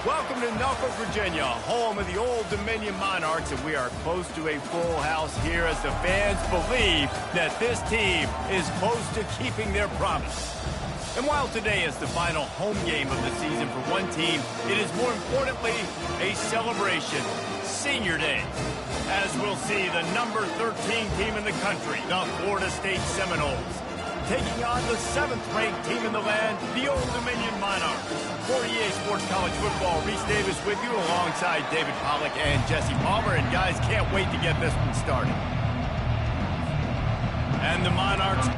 Welcome to Norfolk, Virginia, home of the Old Dominion Monarchs, and we are close to a full house here as the fans believe that this team is close to keeping their promise. And while today is the final home game of the season for one team, it is more importantly a celebration, Senior Day, as we'll see the number 13 team in the country, the Florida State Seminoles, taking on the 7th-ranked team in the land, the Old Dominion Monarchs. For EA Sports College Football, Reese Davis with you alongside David Pollack and Jesse Palmer. And guys, can't wait to get this one started. And the Monarchs...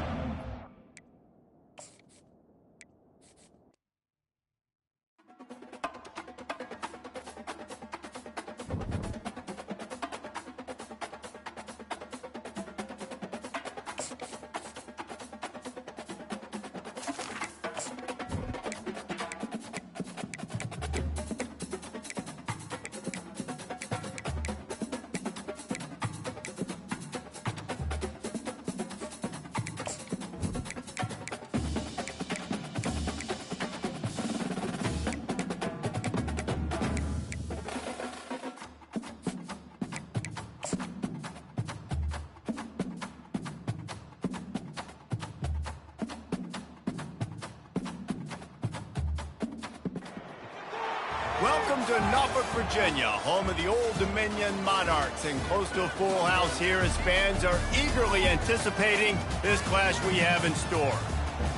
Welcome to Norfolk, Virginia, home of the Old Dominion Monarchs, and close to a full house here as fans are eagerly anticipating this clash we have in store.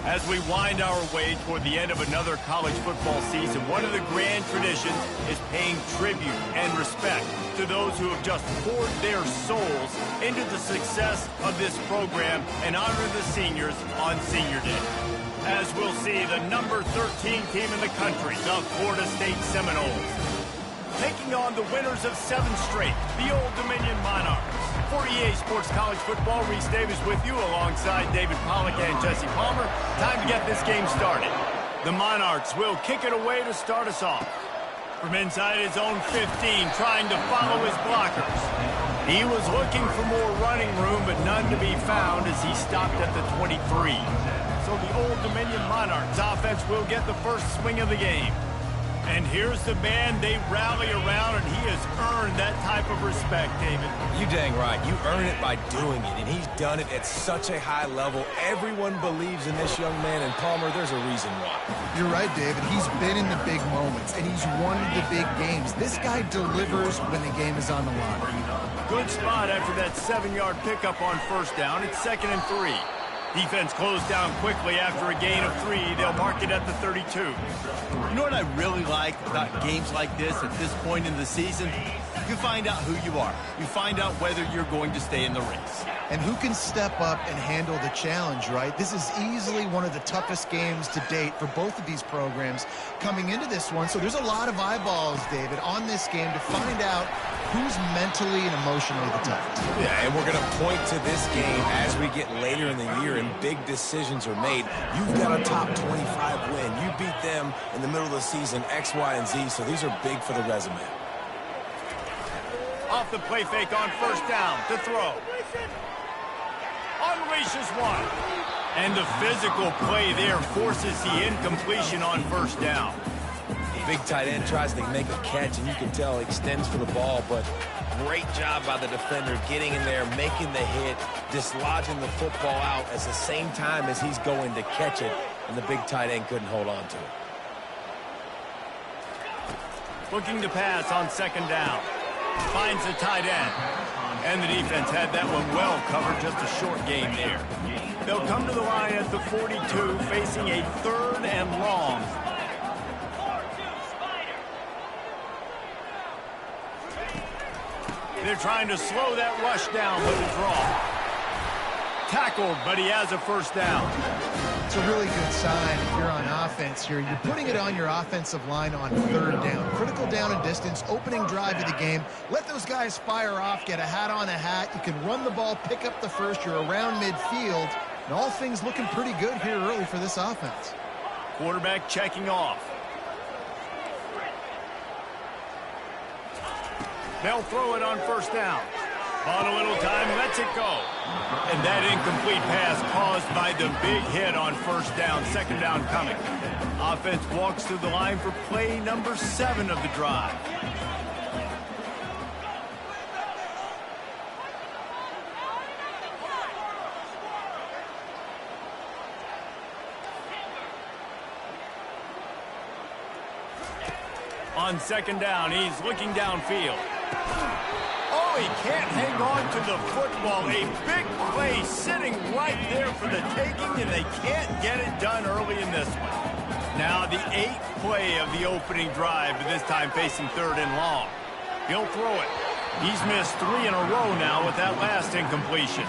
As we wind our way toward the end of another college football season, one of the grand traditions is paying tribute and respect to those who have just poured their souls into the success of this program and honor the seniors on Senior Day. As we'll see the number 13 team in the country, the Florida State Seminoles, taking on the winners of 7 straight, the Old Dominion Monarchs. For EA Sports College Football, Reese Davis with you alongside David Pollack and Jesse Palmer. Time to get this game started. The Monarchs will kick it away to start us off. From inside his own 15, trying to follow his blockers. He was looking for more running room, but none to be found as he stopped at the 23. So the Old Dominion Monarchs offense will get the first swing of the game. And here's the man they rally around, and he has earned that type of respect, David. You dang right. You earn it by doing it, and he's done it at such a high level. Everyone believes in this young man, and Palmer, there's a reason why. You're right, David. He's been in the big moments, and he's won the big games. This guy delivers when the game is on the line. Good spot after that 7-yard pickup on first down. It's 2nd and 3. Defense closed down quickly after a gain of 3. They'll mark it at the 32. You know what I really like about games like this at this point in the season? You find out who you are. You find out whether you're going to stay in the race. And who can step up and handle the challenge, right? This is easily one of the toughest games to date for both of these programs coming into this one. So there's a lot of eyeballs, David, on this game to find out who's mentally and emotionally the toughest. Yeah, and we're going to point to this game as we get later in the year and big decisions are made. You've got a top 25 win. You beat them in the middle of the season, X, Y, and Z, so these are big for the resume. Off the play fake on first down to throw. Unleashes one. And the physical play there forces the incompletion on first down. The big tight end tries to make a catch, and you can tell he extends for the ball, but great job by the defender getting in there, making the hit, dislodging the football out at the same time as he's going to catch it, and the big tight end couldn't hold on to it. Looking to pass on 2nd down. Finds the tight end. And the defense had that one well covered, just a short game there. They'll come to the line at the 42, facing a 3rd and long. They're trying to slow that rush down with a draw. Tackled, but he has a first down. It's a really good sign if you're on offense here. You're putting it on your offensive line on 3rd down. Critical down and distance, opening drive of the game. Let those guys fire off, get a hat on a hat. You can run the ball, pick up the first. You're around midfield. And all things looking pretty good here early for this offense. Quarterback checking off. They'll throw it on first down. On a little time, lets it go. And that incomplete pass caused by the big hit on first down, second down coming. Offense walks through the line for play number 7 of the drive. On second down, he's looking downfield. Oh, he can't hang on to the football. A big play sitting right there for the taking, and they can't get it done early in this one. Now the 8th play of the opening drive, but this time facing 3rd and long. He'll throw it. He's missed 3 in a row now with that last incompletion.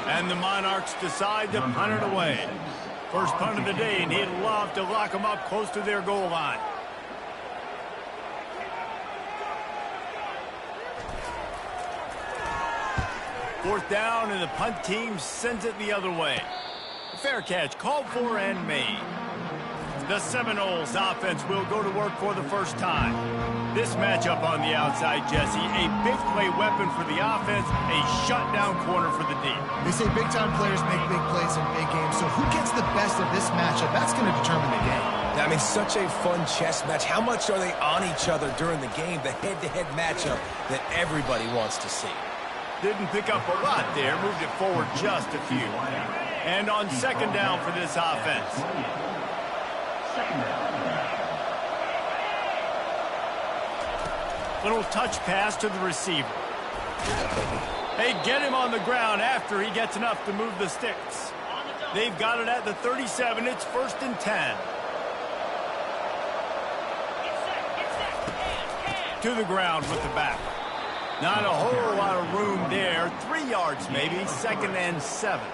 And the Monarchs decide to punt it away. First punt of the day, and he'd love to lock them up close to their goal line. Fourth down, and the punt team sends it the other way. Fair catch, called for and made. The Seminoles offense will go to work for the first time. This matchup on the outside, Jesse, a big play weapon for the offense, a shutdown corner for the D. They say big-time players make big plays in big games, so who gets the best of this matchup? That's going to determine the game. I mean, such a fun chess match. How much are they on each other during the game, the head-to-head matchup that everybody wants to see? Didn't pick up a lot there, moved it forward just a few. And on second down for this offense. Little touch pass to the receiver. They get him on the ground after he gets enough to move the sticks. They've got it at the 37. It's 1st and 10. To the ground with the back. Not a whole lot of room there. 3 yards maybe, 2nd and 7.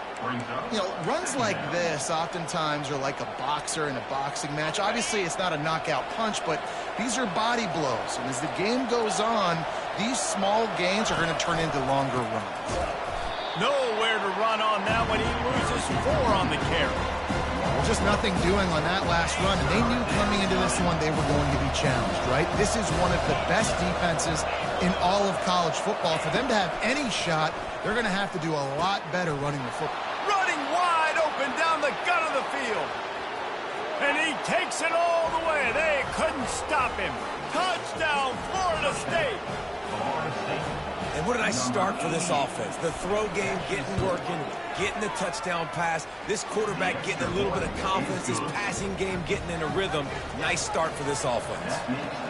You know, runs like this oftentimes are like a boxer in a boxing match. Obviously, it's not a knockout punch, but these are body blows. And as the game goes on, these small gains are going to turn into longer runs. Nowhere to run on that one. He loses 4 on the carry. Just nothing doing on that last run. And they knew coming into this one they were going to be challenged, right? This is one of the best defenses in all of college football. For them to have any shot, they're going to have to do a lot better running the football. Running wide open down the gut of the field. And he takes it all the way. They couldn't stop him. Touchdown, Florida State. And what a nice start for this offense. The throw game getting working, getting the touchdown pass. This quarterback getting a little bit of confidence. This passing game getting in a rhythm. Nice start for this offense.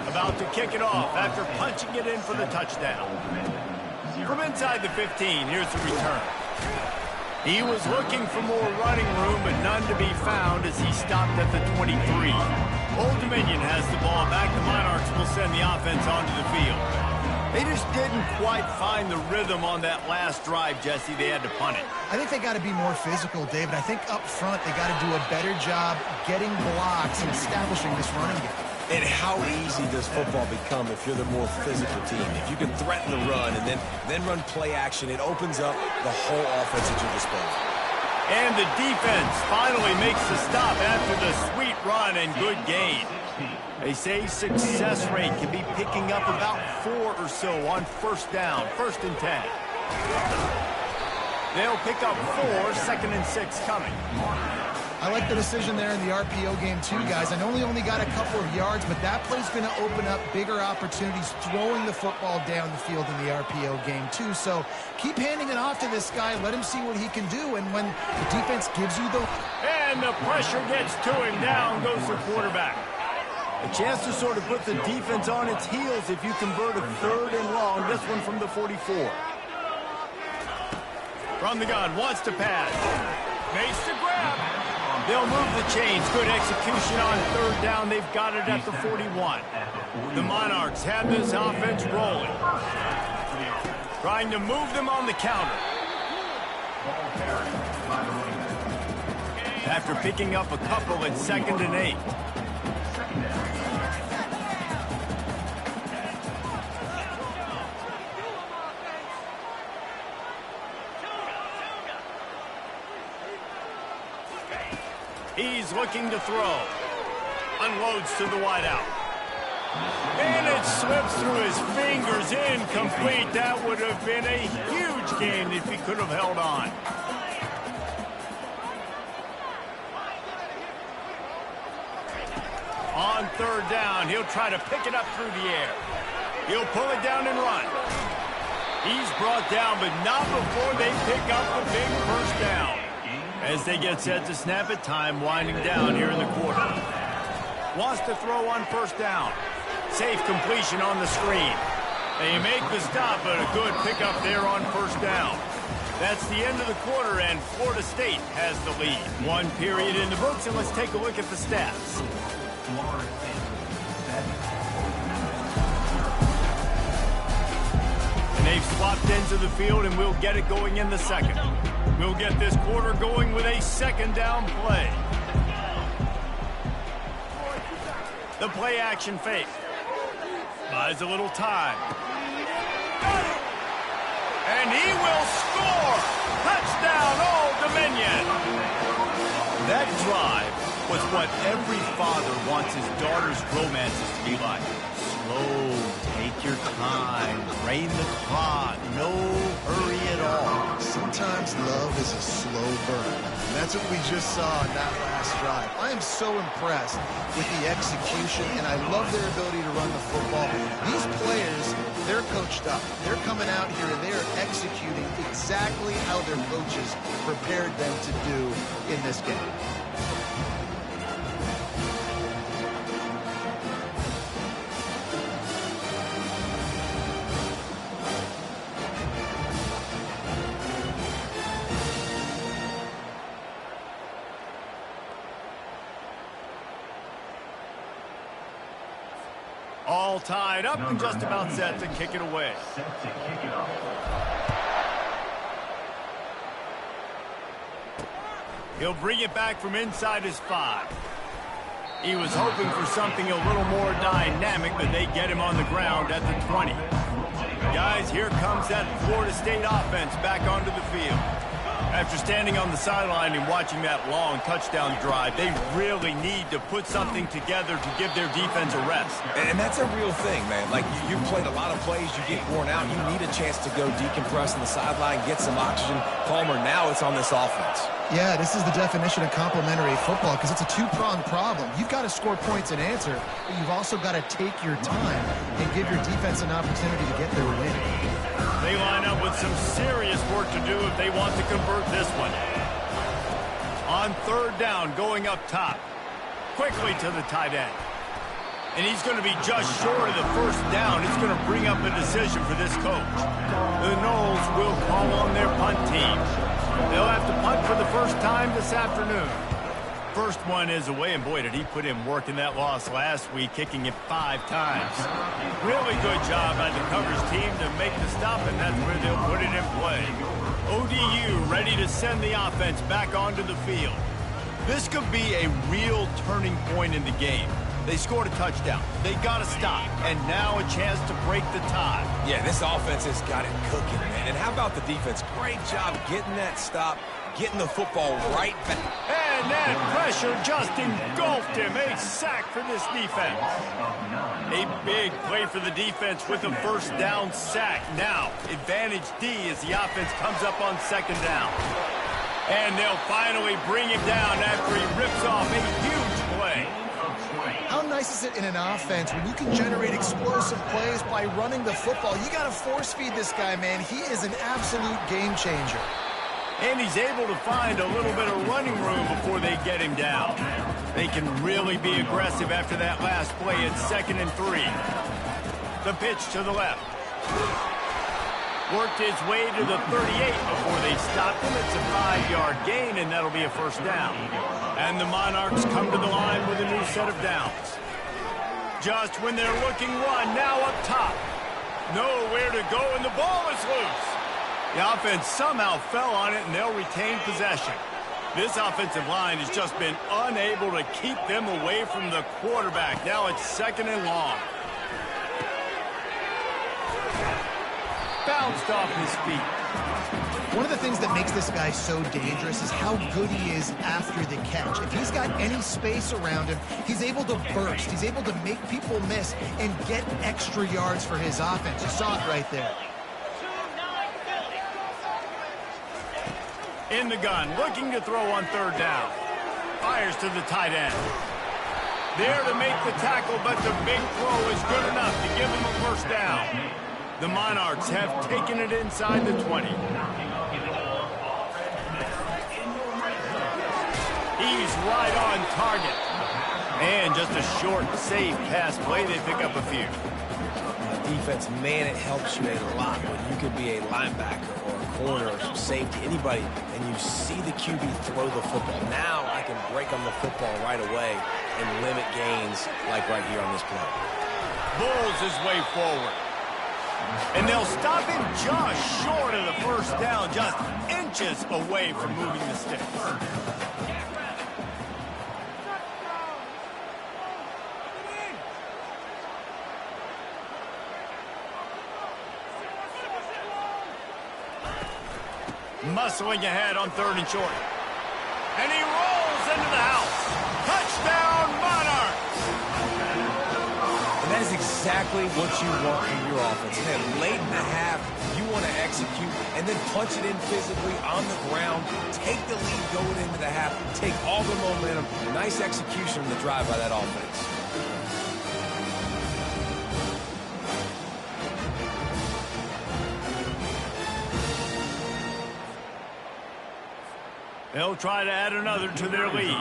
About to kick it off after punching it in for the touchdown. From inside the 15, here's the return. He was looking for more running room, but none to be found as he stopped at the 23. Old Dominion has the ball back. The Monarchs will send the offense onto the field. They just didn't quite find the rhythm on that last drive, Jesse. They had to punt it. I think they got to be more physical, David. I think up front they got to do a better job getting blocks and establishing this running game. And how easy does football become if you're the more physical team? If you can threaten the run and then run play action, it opens up the whole offense at your disposal. And the defense finally makes the stop after the sweet run and good gain. They say success rate can be picking up about 4 or so on first down, 1st and 10. They'll pick up 4, 2nd and 6 coming. I like the decision there in the RPO game too, guys. I know he only got a couple of yards, but that play's going to open up bigger opportunities throwing the football down the field in the RPO game too. So keep handing it off to this guy. Let him see what he can do. And when the defense gives you the... And the pressure gets to him. Down goes the quarterback. A chance to sort of put the defense on its heels if you convert a 3rd and long. This one from the 44. From the gun, wants to pass. Makes the grab. They'll move the chains. Good execution on 3rd down. They've got it at the 41. The Monarchs have this offense rolling. Trying to move them on the counter. After picking up a couple at 2nd and 8. He's looking to throw. Unloads to the wideout. And it slips through his fingers. Incomplete. That would have been a much gained if he could have held on. On third down, he'll try to pick it up through the air. He'll pull it down and run. He's brought down, but not before they pick up the big first down. As they get set to snap it, time winding down here in the quarter. Wants to throw on first down. Safe completion on the screen. They make the stop, but a good pickup there on first down. That's the end of the quarter, and Florida State has the lead. One period in the books, and let's take a look at the stats. And they've swapped into the field, and we'll get it going in the second. We'll get this quarter going with a second down play. The play action fake. Buys a little time. And he will score! Touchdown, Old Dominion! That drive was what every father wants his daughter's romances to be like. Slow, take your time, rein the clock, no hurry at all. Sometimes love is a slow burn. And that's what we just saw in that last drive. I am so impressed with the execution, and I love their ability to run the football. These players, they're coached up. They're coming out here and they're executing exactly how their coaches prepared them to do in this game. All tied up and just about set to kick it away. He'll bring it back from inside his 5. He was hoping for something a little more dynamic, but they get him on the ground at the 20. Guys, here comes that Florida State offense back onto the field. After standing on the sideline and watching that long touchdown drive, they really need to put something together to give their defense a rest. And that's a real thing, man. Like, you've played a lot of plays, you get worn out, you need a chance to go decompress on the sideline, get some oxygen. Palmer, now it's on this offense. Yeah, this is the definition of complementary football because it's a two-pronged problem. You've got to score points and answer, but you've also got to take your time and give your defense an opportunity to get their win. They line up with some serious work to do if they want to convert this one. On third down, going up top. Quickly to the tight end. And he's going to be just short of the first down. It's going to bring up a decision for this coach. The Noles will call on their punt team. They'll have to punt for the first time this afternoon. First one is away, and boy, did he put in work in that loss last week, kicking it 5 times. Really good job by the coverage team to make the stop, and that's where they'll put it in play. ODU ready to send the offense back onto the field. This could be a real turning point in the game. They scored a touchdown. They got to stop, and now a chance to break the tie. Yeah, this offense has got it cooking, man. And how about the defense? Great job getting that stop, getting the football right back. And that pressure just engulfed him. A sack for this defense. A big play for the defense with a first down sack. Now, advantage D as the offense comes up on second down. And they'll finally bring him down after he rips off a huge play. How nice is it in an offense when you can generate explosive plays by running the football? You got to force feed this guy, man. He is an absolute game changer. And he's able to find a little bit of running room before they get him down. They can really be aggressive after that last play at 2nd and 3. The pitch to the left. Worked his way to the 38 before they stopped him. It's a 5-yard gain, and that'll be a first down. And the Monarchs come to the line with a new set of downs. Just when they're looking one, now up top. Nowhere to go, and the ball is loose. The offense somehow fell on it, and they'll retain possession. This offensive line has just been unable to keep them away from the quarterback. Now it's 2nd and long. Bounced off his feet. One of the things that makes this guy so dangerous is how good he is after the catch. If he's got any space around him, he's able to burst. He's able to make people miss and get extra yards for his offense. You saw it right there. In the gun, looking to throw on third down. Fires to the tight end. There to make the tackle, but the big throw is good enough to give him a first down. The Monarchs have taken it inside the 20. He's right on target. And just a short, safe pass play. They pick up a few. Defense, man, it helps you a lot when you could be a linebacker or a corner or some safety, anybody, and you see the QB throw the football. Now I can break on the football right away and limit gains like right here on this play. Bulls his way forward. And they'll stop him just short of the first down, just inches away from moving the sticks. Muscling ahead on third and short. And he rolls into the house. Touchdown, Monarchs! And that is exactly what you want from your offense. Man, late in the half, you want to execute and then punch it in physically on the ground. Take the lead going into the half. Take all the momentum. Nice execution on the drive by that offense. They'll try to add another to their lead.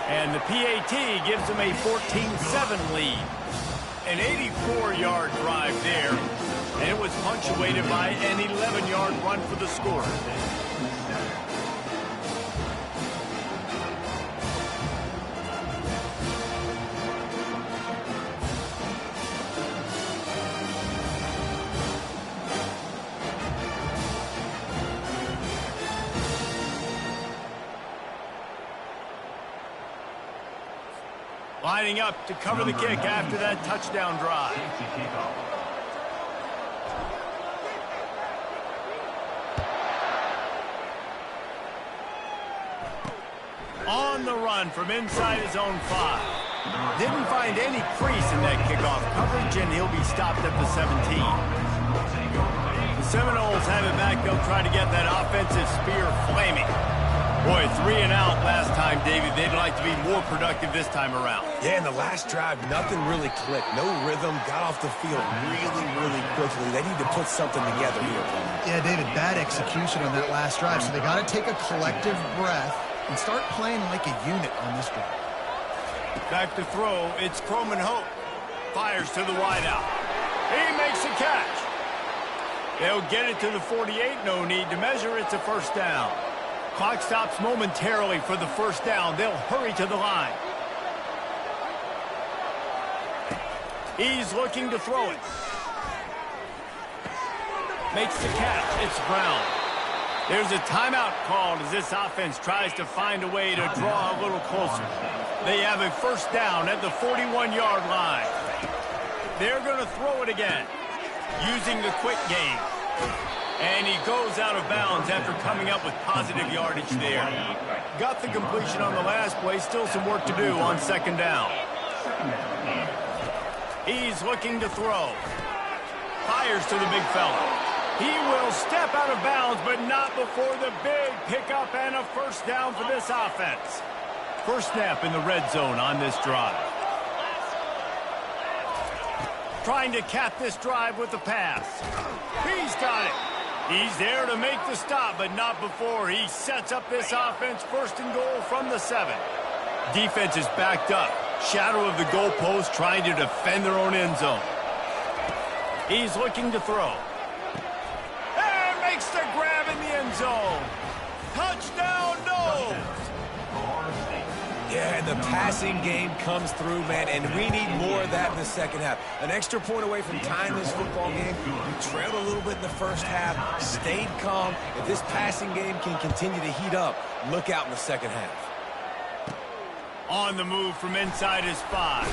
And the PAT gives them a 14-7 lead. An 84-yard drive there. And it was punctuated by an 11-yard run for the score. Lining up to cover the kick after that touchdown drive. On the run from inside his own 5. Didn't find any crease in that kickoff coverage, and he'll be stopped at the 17. The Seminoles have it back. They'll try to get that offensive spear flaming. Boy, 3 and out last time, David. They'd like to be more productive this time around. Yeah, in the last drive, nothing really clicked. No rhythm, got off the field really quickly. They need to put something together here. Yeah, David, bad execution on that last drive, so they got to take a collective breath and start playing like a unit on this drive. Back to throw, it's Croman Hope. Fires to the wideout. He makes a catch. They'll get it to the 48, no need to measure, it's a first down. Clock stops momentarily for the first down. They'll hurry to the line. He's looking to throw it. Makes the catch. It's Brown. There's a timeout called as this offense tries to find a way to draw a little closer. They have a first down at the 41-yard line. They're going to throw it again using the quick game. And he goes out of bounds after coming up with positive yardage there. Got the completion on the last play. Still some work to do on second down. He's looking to throw. Fires to the big fella. He will step out of bounds, but not before the big pickup and a first down for this offense. First snap in the red zone on this drive. Trying to cap this drive with the pass. He's got it. He's there to make the stop, but not before he sets up this offense first and goal from the 7. Defense is backed up. Shadow of the goalpost trying to defend their own end zone. He's looking to throw. And makes the grab in the end zone. Touchdown, Noles! Yeah, and the passing game comes through, man, and we need more of that in the second half. An extra point away from tying this football game. You trailed a little bit in the first half, stayed calm. If this passing game can continue to heat up, look out in the second half. On the move from inside his 5.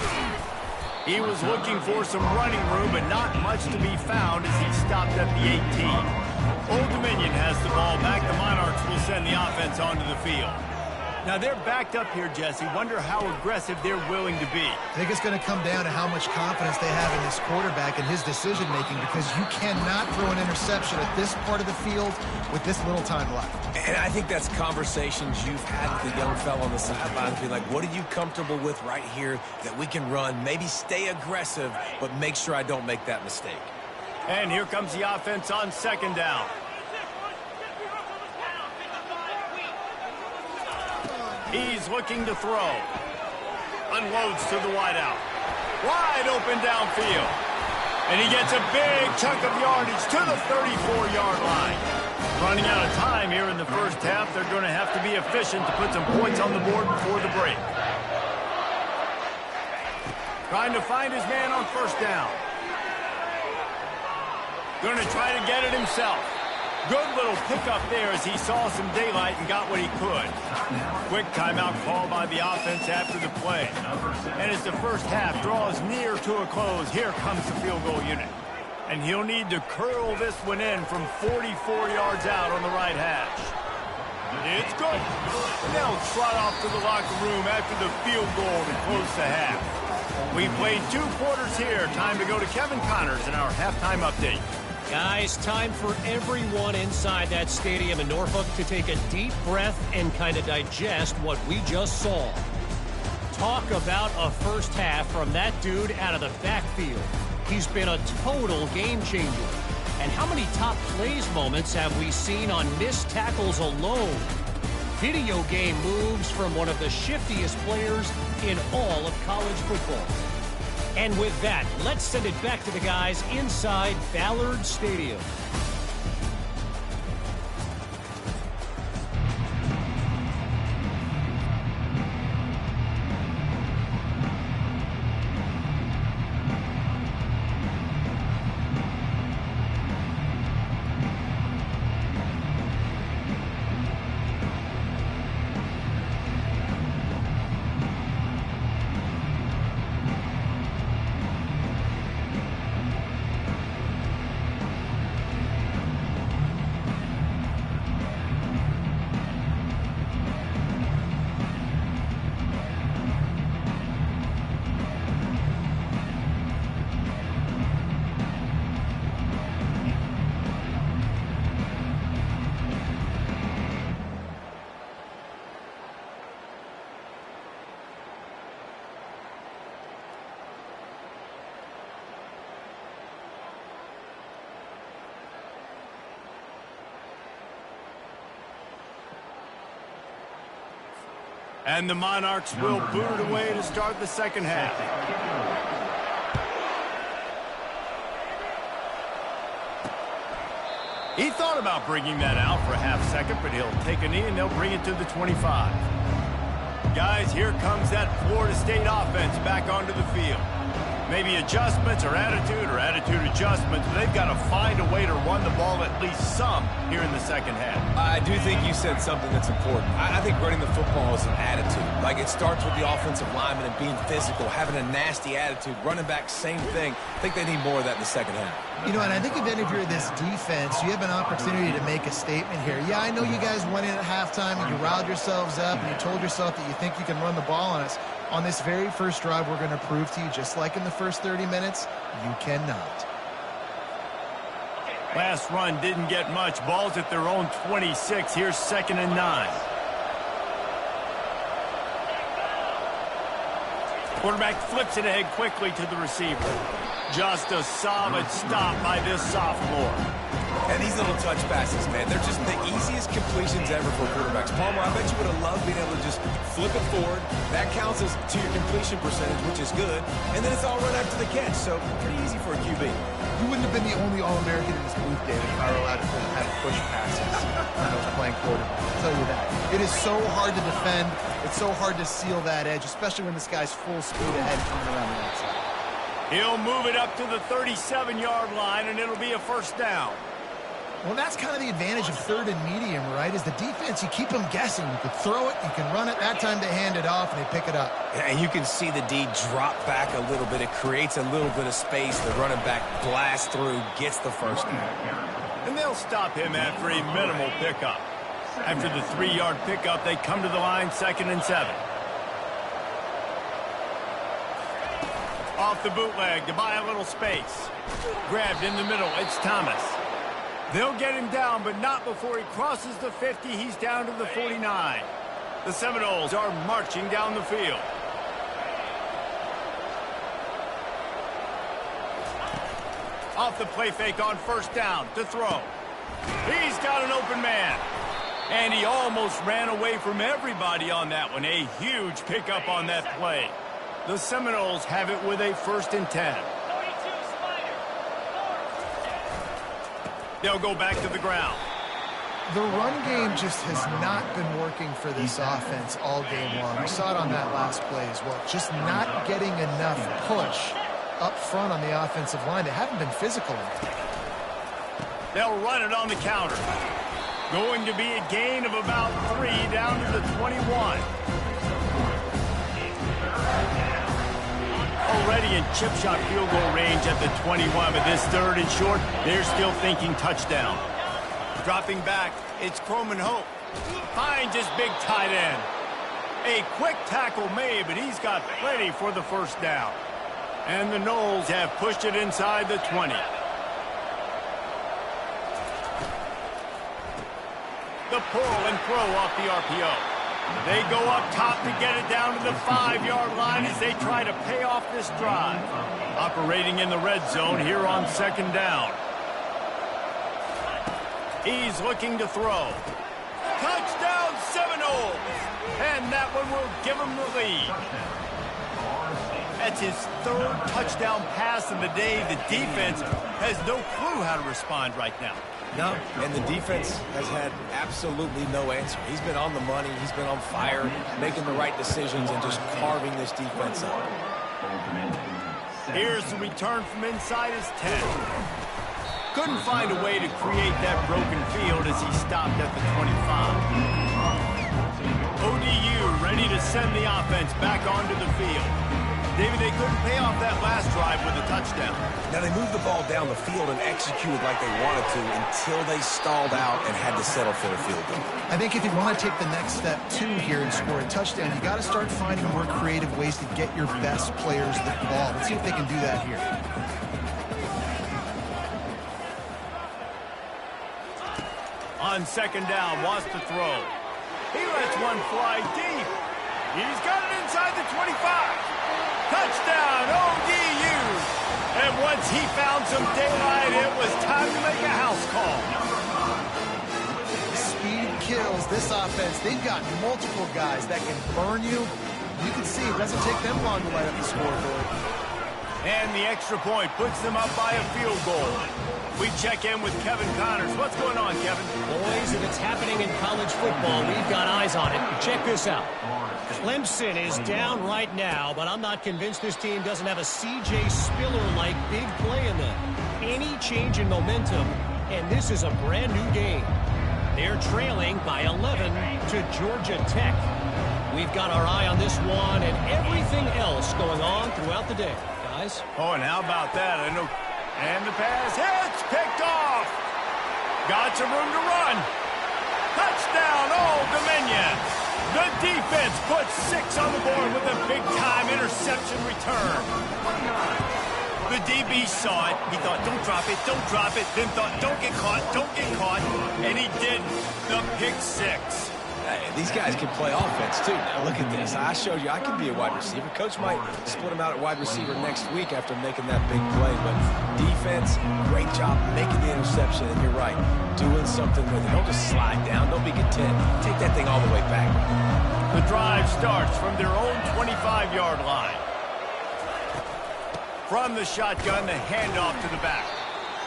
He was looking for some running room, but not much to be found as he stopped at the 18. Old Dominion has the ball back. The Monarchs will send the offense onto the field. Now they're backed up here, Jesse. Wonder how aggressive they're willing to be. I think it's going to come down to how much confidence they have in this quarterback and his decision-making, because you cannot throw an interception at this part of the field with this little time left. And I think that's conversations you've had with the young fellow on the sidelines. Be like, what are you comfortable with right here that we can run? Maybe stay aggressive, but make sure I don't make that mistake. And here comes the offense on second down. He's looking to throw. Unloads to the wideout. Wide open downfield. And he gets a big chunk of yardage to the 34-yard line. Running out of time here in the first half. They're going to have to be efficient to put some points on the board before the break. Trying to find his man on first down. Going to try to get it himself. Good little pickup there as he saw some daylight and got what he could. Quick timeout called by the offense after the play. And as the first half draws near to a close, here comes the field goal unit. And he'll need to curl this one in from 44 yards out on the right hash. It's good. And they'll trot off to the locker room after the field goal to close the half. We played 2 quarters here. Time to go to Kevin Connors in our halftime update. Guys, time for everyone inside that stadium in Norfolk to take a deep breath and kind of digest what we just saw. Talk about a first half from that dude out of the backfield. He's been a total game changer. And how many top plays moments have we seen on missed tackles alone? Video game moves from one of the shiftiest players in all of college football. And with that, let's send it back to the guys inside Ballard Stadium. And the Monarchs will boot it away to start the second half. He thought about bringing that out for a half second, but he'll take a knee and they'll bring it to the 25. Guys, here comes that Florida State offense back onto the field. Maybe adjustments or attitude adjustments, but they've got to find a way to run the ball at least some here in the second half. I do think you said something that's important. I think running the football is an attitude. Like, it starts with the offensive lineman and being physical, having a nasty attitude. Running back, same thing. I think they need more of that in the second half. You know, and I think if you're this defense, you have an opportunity to make a statement here. Yeah, I know you guys went in at halftime and you riled yourselves up and you told yourself that you think you can run the ball on us. On this very first drive, we're going to prove to you, just like in the first 30 minutes, you cannot. Last run didn't get much. Ball's at their own 26. Here's 2nd and 9. Quarterback flips it ahead quickly to the receiver. Just a solid stop by this sophomore. And these little touch passes, man, they're just the easiest completions ever for quarterbacks. Palmer, I bet you would have loved being able to just flip it forward. That counts as to your completion percentage, which is good. And then it's all run after the catch, so pretty easy for a QB. You wouldn't have been the only All-American in this booth, David, if I were allowed to have push passes when I was playing quarterback. I'll tell you that. It is so hard to defend. It's so hard to seal that edge, especially when this guy's full speed ahead coming around the outside. He'll move it up to the 37-yard line, and it'll be a first down. Well, that's kind of the advantage of 3rd and medium, right? Is the defense, you keep them guessing. You can throw it, you can run it. That time they hand it off, and they pick it up. And you can see the D drop back a little bit. It creates a little bit of space. The running back blasts through, gets the first down. And they'll stop him after a minimal pickup. After the 3-yard pickup, they come to the line, 2nd and 7. Off the bootleg to buy a little space. Grabbed in the middle, it's Thomas. They'll get him down, but not before he crosses the 50. He's down to the 49. The Seminoles are marching down the field. Off the play fake on 1st down to throw. He's got an open man. And he almost ran away from everybody on that one. A huge pickup on that play. The Seminoles have it with a 1st and 10. They'll go back to the ground. The run game just has not been working for this offense all game long. We saw it on that last play as well. Just not getting enough push up front on the offensive line. They haven't been physical enough. They'll run it on the counter. Going to be a gain of about 3 down to the 21. Already in chip shot field goal range at the 21, but this 3rd and short, they're still thinking touchdown. Dropping back, it's Croman Hope. Finds his big tight end. A quick tackle made, but he's got plenty for the 1st down. And the Noles have pushed it inside the 20. The pull and throw off the RPO. They go up top to get it down to the 5-yard line as they try to pay off this drive. Operating in the red zone here on 2nd down. He's looking to throw. Touchdown Seminoles! And that one will give him the lead. That's his 3rd touchdown pass of the day. The defense has no clue how to respond right now. No, and the defense has had absolutely no answer. He's been on the money. He's been on fire, making the right decisions and just carving this defense up. Here's the return from inside his 10. Couldn't find a way to create that broken field as he stopped at the 25. ODU ready to send the offense back onto the field. David, they couldn't pay off that last drive with a touchdown. Now, they moved the ball down the field and executed like they wanted to until they stalled out and had to settle for a field goal. I think if you want to take the next step, too, here and score a touchdown, you got to start finding more creative ways to get your best players the ball. Let's see if they can do that here. On 2nd down, wants to throw. He lets one fly deep. He's got it inside the 25. Touchdown, ODU! And once he found some daylight, it was time to make a house call. Speed kills this offense. They've got multiple guys that can burn you. You can see it doesn't take them long to light up the scoreboard. And the extra point puts them up by a field goal. We check in with Kevin Connors. What's going on, Kevin? Boys, if it's happening in college football, we've got eyes on it. Check this out. Clemson is down right now, but I'm not convinced this team doesn't have a C.J. Spiller-like big play in them. Any change in momentum, and this is a brand-new game. They're trailing by 11 to Georgia Tech. We've got our eye on this one and everything else going on throughout the day. Guys? Oh, and how about that? I know. And the pass hits, picked off. Got some room to run. Touchdown, Old Dominion. The defense puts 6 on the board with a big-time interception return. The DB saw it. He thought, don't drop it, don't drop it. Then thought, don't get caught, don't get caught. And he did the pick 6. Hey, these guys can play offense, too. Now, look at this. I showed you I can be a wide receiver. Coach might split him out at wide receiver next week after making that big play. But defense, great job making the interception. And you're right, doing something with it. Don't just slide down. Don't be content. Take that thing all the way back. The drive starts from their own 25-yard line. From the shotgun, the handoff to the back.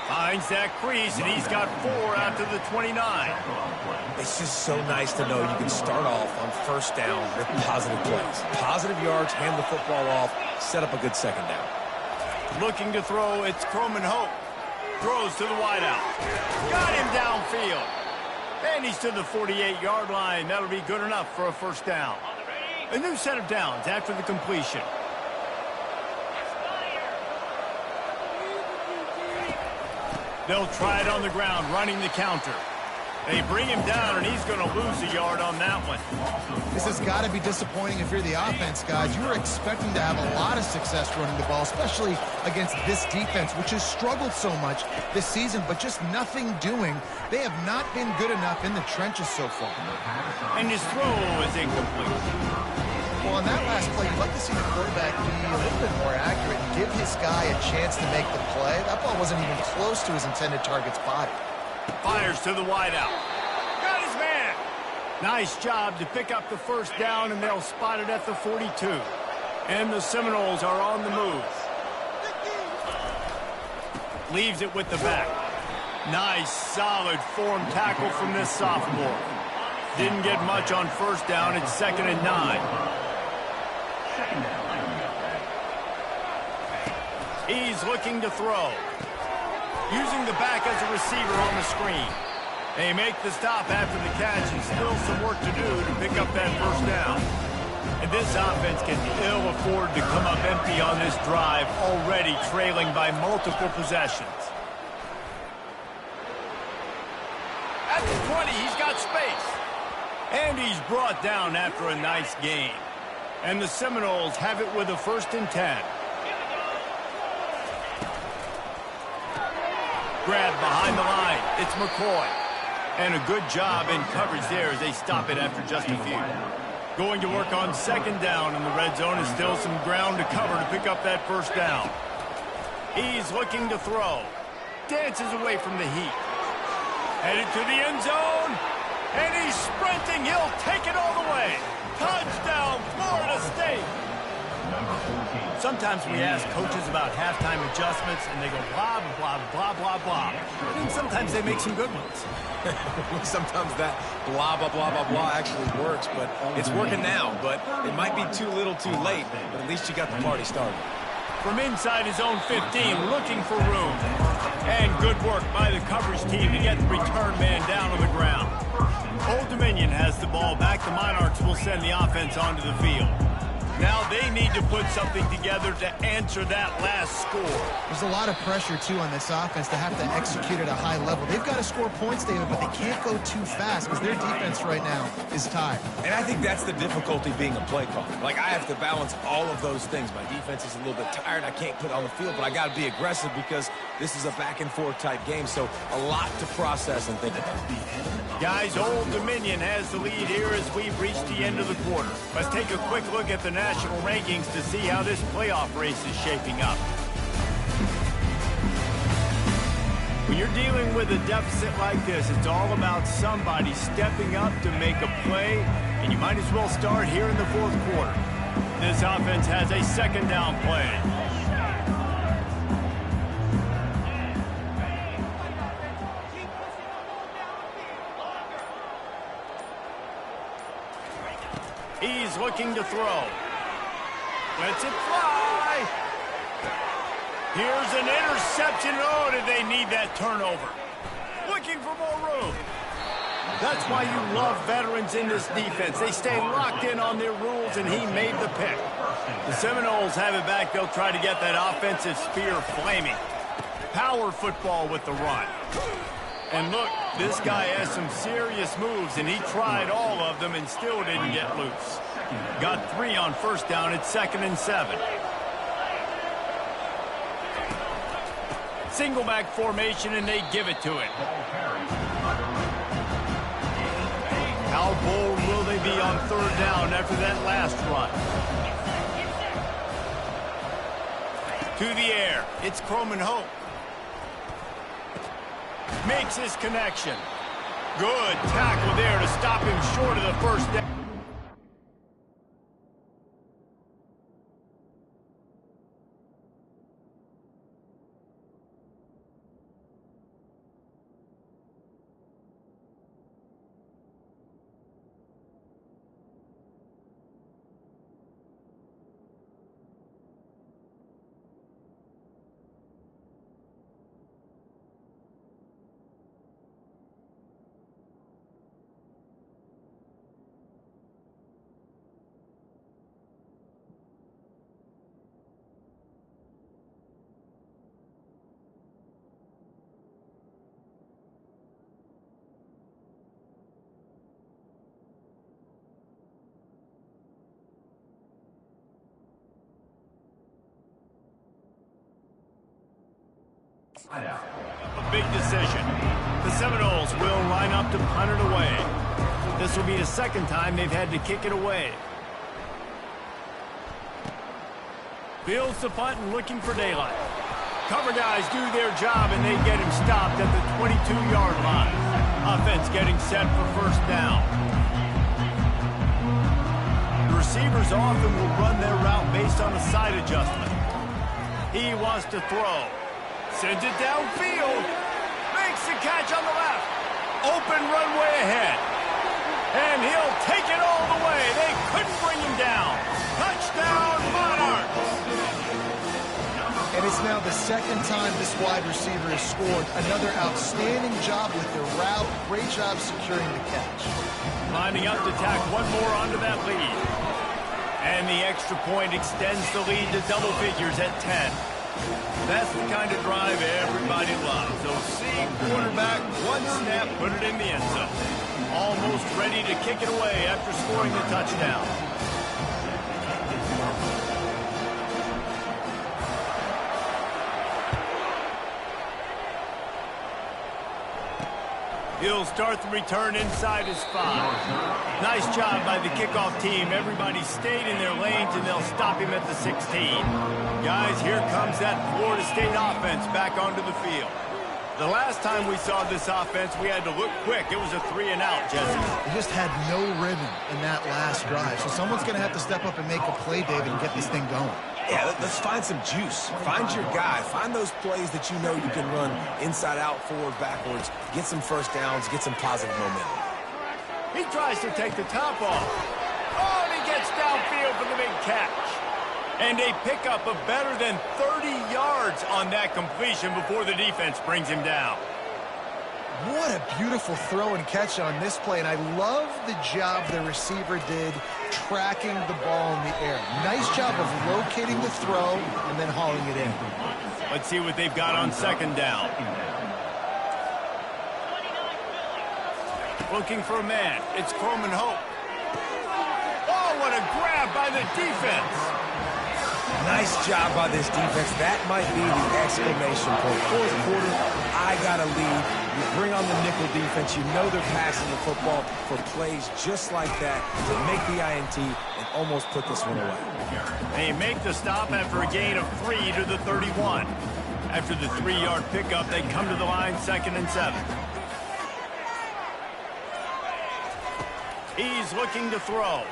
Finds that crease, and he's got 4 out to the 29. It's just so nice to know you can start off on 1st down with positive plays. Positive yards, hand the football off, set up a good 2nd down. Looking to throw, it's Croman Hope. Throws to the wideout. Got him downfield. And he's to the 48-yard line. That'll be good enough for a 1st down. A new set of downs after the completion. They'll try it on the ground, running the counter. They bring him down, and he's going to lose a yard on that one. This has got to be disappointing if you're the offense, guys. You were expecting to have a lot of success running the ball, especially against this defense, which has struggled so much this season, but just nothing doing. They have not been good enough in the trenches so far. And his throw is incomplete. Well, on that last play, you'd like to see the quarterback be a little bit more accurate and give his guy a chance to make the play. That ball wasn't even close to his intended target's body. Fires to the wideout. Got his man. Nice job to pick up the first down, and they'll spot it at the 42. And the Seminoles are on the move. Leaves it with the back. Nice, solid form tackle from this sophomore. Didn't get much on first down. It's 2nd and 9. He's looking to throw. Using the back as a receiver on the screen. They make the stop after the catch, and still some work to do to pick up that first down. And this offense can ill afford to come up empty on this drive, already trailing by multiple possessions. At the 20, he's got space. And he's brought down after a nice gain. And the Seminoles have it with a 1st and 10. Grab behind the line. It's McCoy. And a good job in coverage there as they stop it after just a few. Going to work on 2nd down in the red zone, is still some ground to cover to pick up that first down. He's looking to throw. Dances away from the heat. Headed to the end zone. And he's sprinting. He'll take it all the way. Touchdown, Florida State. Sometimes we ask coaches about halftime adjustments, and they go blah, blah, blah, blah, blah. And sometimes they make some good ones. Sometimes that blah, blah, blah, blah, blah actually works, but it's working now. But it might be too little too late, but at least you got the party started. From inside his own 15, looking for room. And good work by the coverage team to get the return man down on the ground. Old Dominion has the ball back. The Monarchs will send the offense onto the field. Now they need to put something together to answer that last score. There's a lot of pressure, too, on this offense to have to execute at a high level. They've got to score points, David, but they can't go too fast because their defense right now is tired. And I think that's the difficulty being a play caller. Like, I have to balance all of those things. My defense is a little bit tired. I can't put it on the field, but I got to be aggressive because this is a back-and-forth type game, so a lot to process and think about. Guys, Old Dominion has the lead here as we've reached the end of the quarter. Let's take a quick look at the national rankings to see how this playoff race is shaping up. When you're dealing with a deficit like this, it's all about somebody stepping up to make a play, and you might as well start here in the 4th quarter. This offense has a 2nd down play. He's looking to throw. Lets it fly. Here's an interception. Oh, did they need that turnover? Looking for more room. That's why you love veterans in this defense. They stay locked in on their rules, and he made the pick. The Seminoles have it back. They'll try to get that offensive spear flaming. Power football with the run. And look, this guy has some serious moves, and he tried all of them and still didn't get loose. Got 3 on first down. It's 2nd and 7. Single back formation, and they give it to it. How bold will they be on 3rd down after that last run? To the air. It's Croman Hope. Makes his connection. Good tackle there to stop him short of the first down. A big decision. The Seminoles will line up to punt it away. This will be the second time they've had to kick it away. Fields the punt and looking for daylight. Cover guys do their job and they get him stopped at the 22-yard line. Offense getting set for first down. The receivers often will run their route based on a side adjustment. He wants to throw. Sends it downfield. Makes the catch on the left. Open runway ahead. And he'll take it all the way. They couldn't bring him down. Touchdown, Monarchs. And it's now the second time this wide receiver has scored. Another outstanding job with the route. Great job securing the catch. Lining up to tack one more onto that lead. And the extra point extends the lead to double figures at 10. That's the kind of drive everybody loves. So seeing quarterback, one snap, put it in the end zone. Almost ready to kick it away after scoring the touchdown. He'll start the return inside his 5. Nice job by the kickoff team. Everybody stayed in their lanes, and they'll stop him at the 16. Guys, here comes that Florida State offense back onto the field. The last time we saw this offense, we had to look quick. It was a 3-and-out, Jesse. They just had no rhythm in that last drive. So someone's going to have to step up and make a play, David, and get this thing going. Yeah, let's find some juice. Find your guy. Find those plays that you know you can run inside out, forward, backwards. Get some first downs. Get some positive momentum. He tries to take the top off. Oh, and he gets downfield for the big catch. And they pick up a better than 30 yards on that completion before the defense brings him down. What a beautiful throw and catch on this play, and I love the job the receiver did tracking the ball in the air. Nice job of locating the throw and then hauling it in. Let's see what they've got on second down. Looking for a man. It's Coleman Hope. Oh, what a grab by the defense. Nice job by this defense. That might be the exclamation point. Fourth quarter, I got a lead. You bring on the nickel defense. You know they're passing the football for plays just like that to make the INT and almost put this one away. They make the stop after a gain of 3 to the 31. After the 3-yard pickup, they come to the line 2nd and 7. He's looking to throw.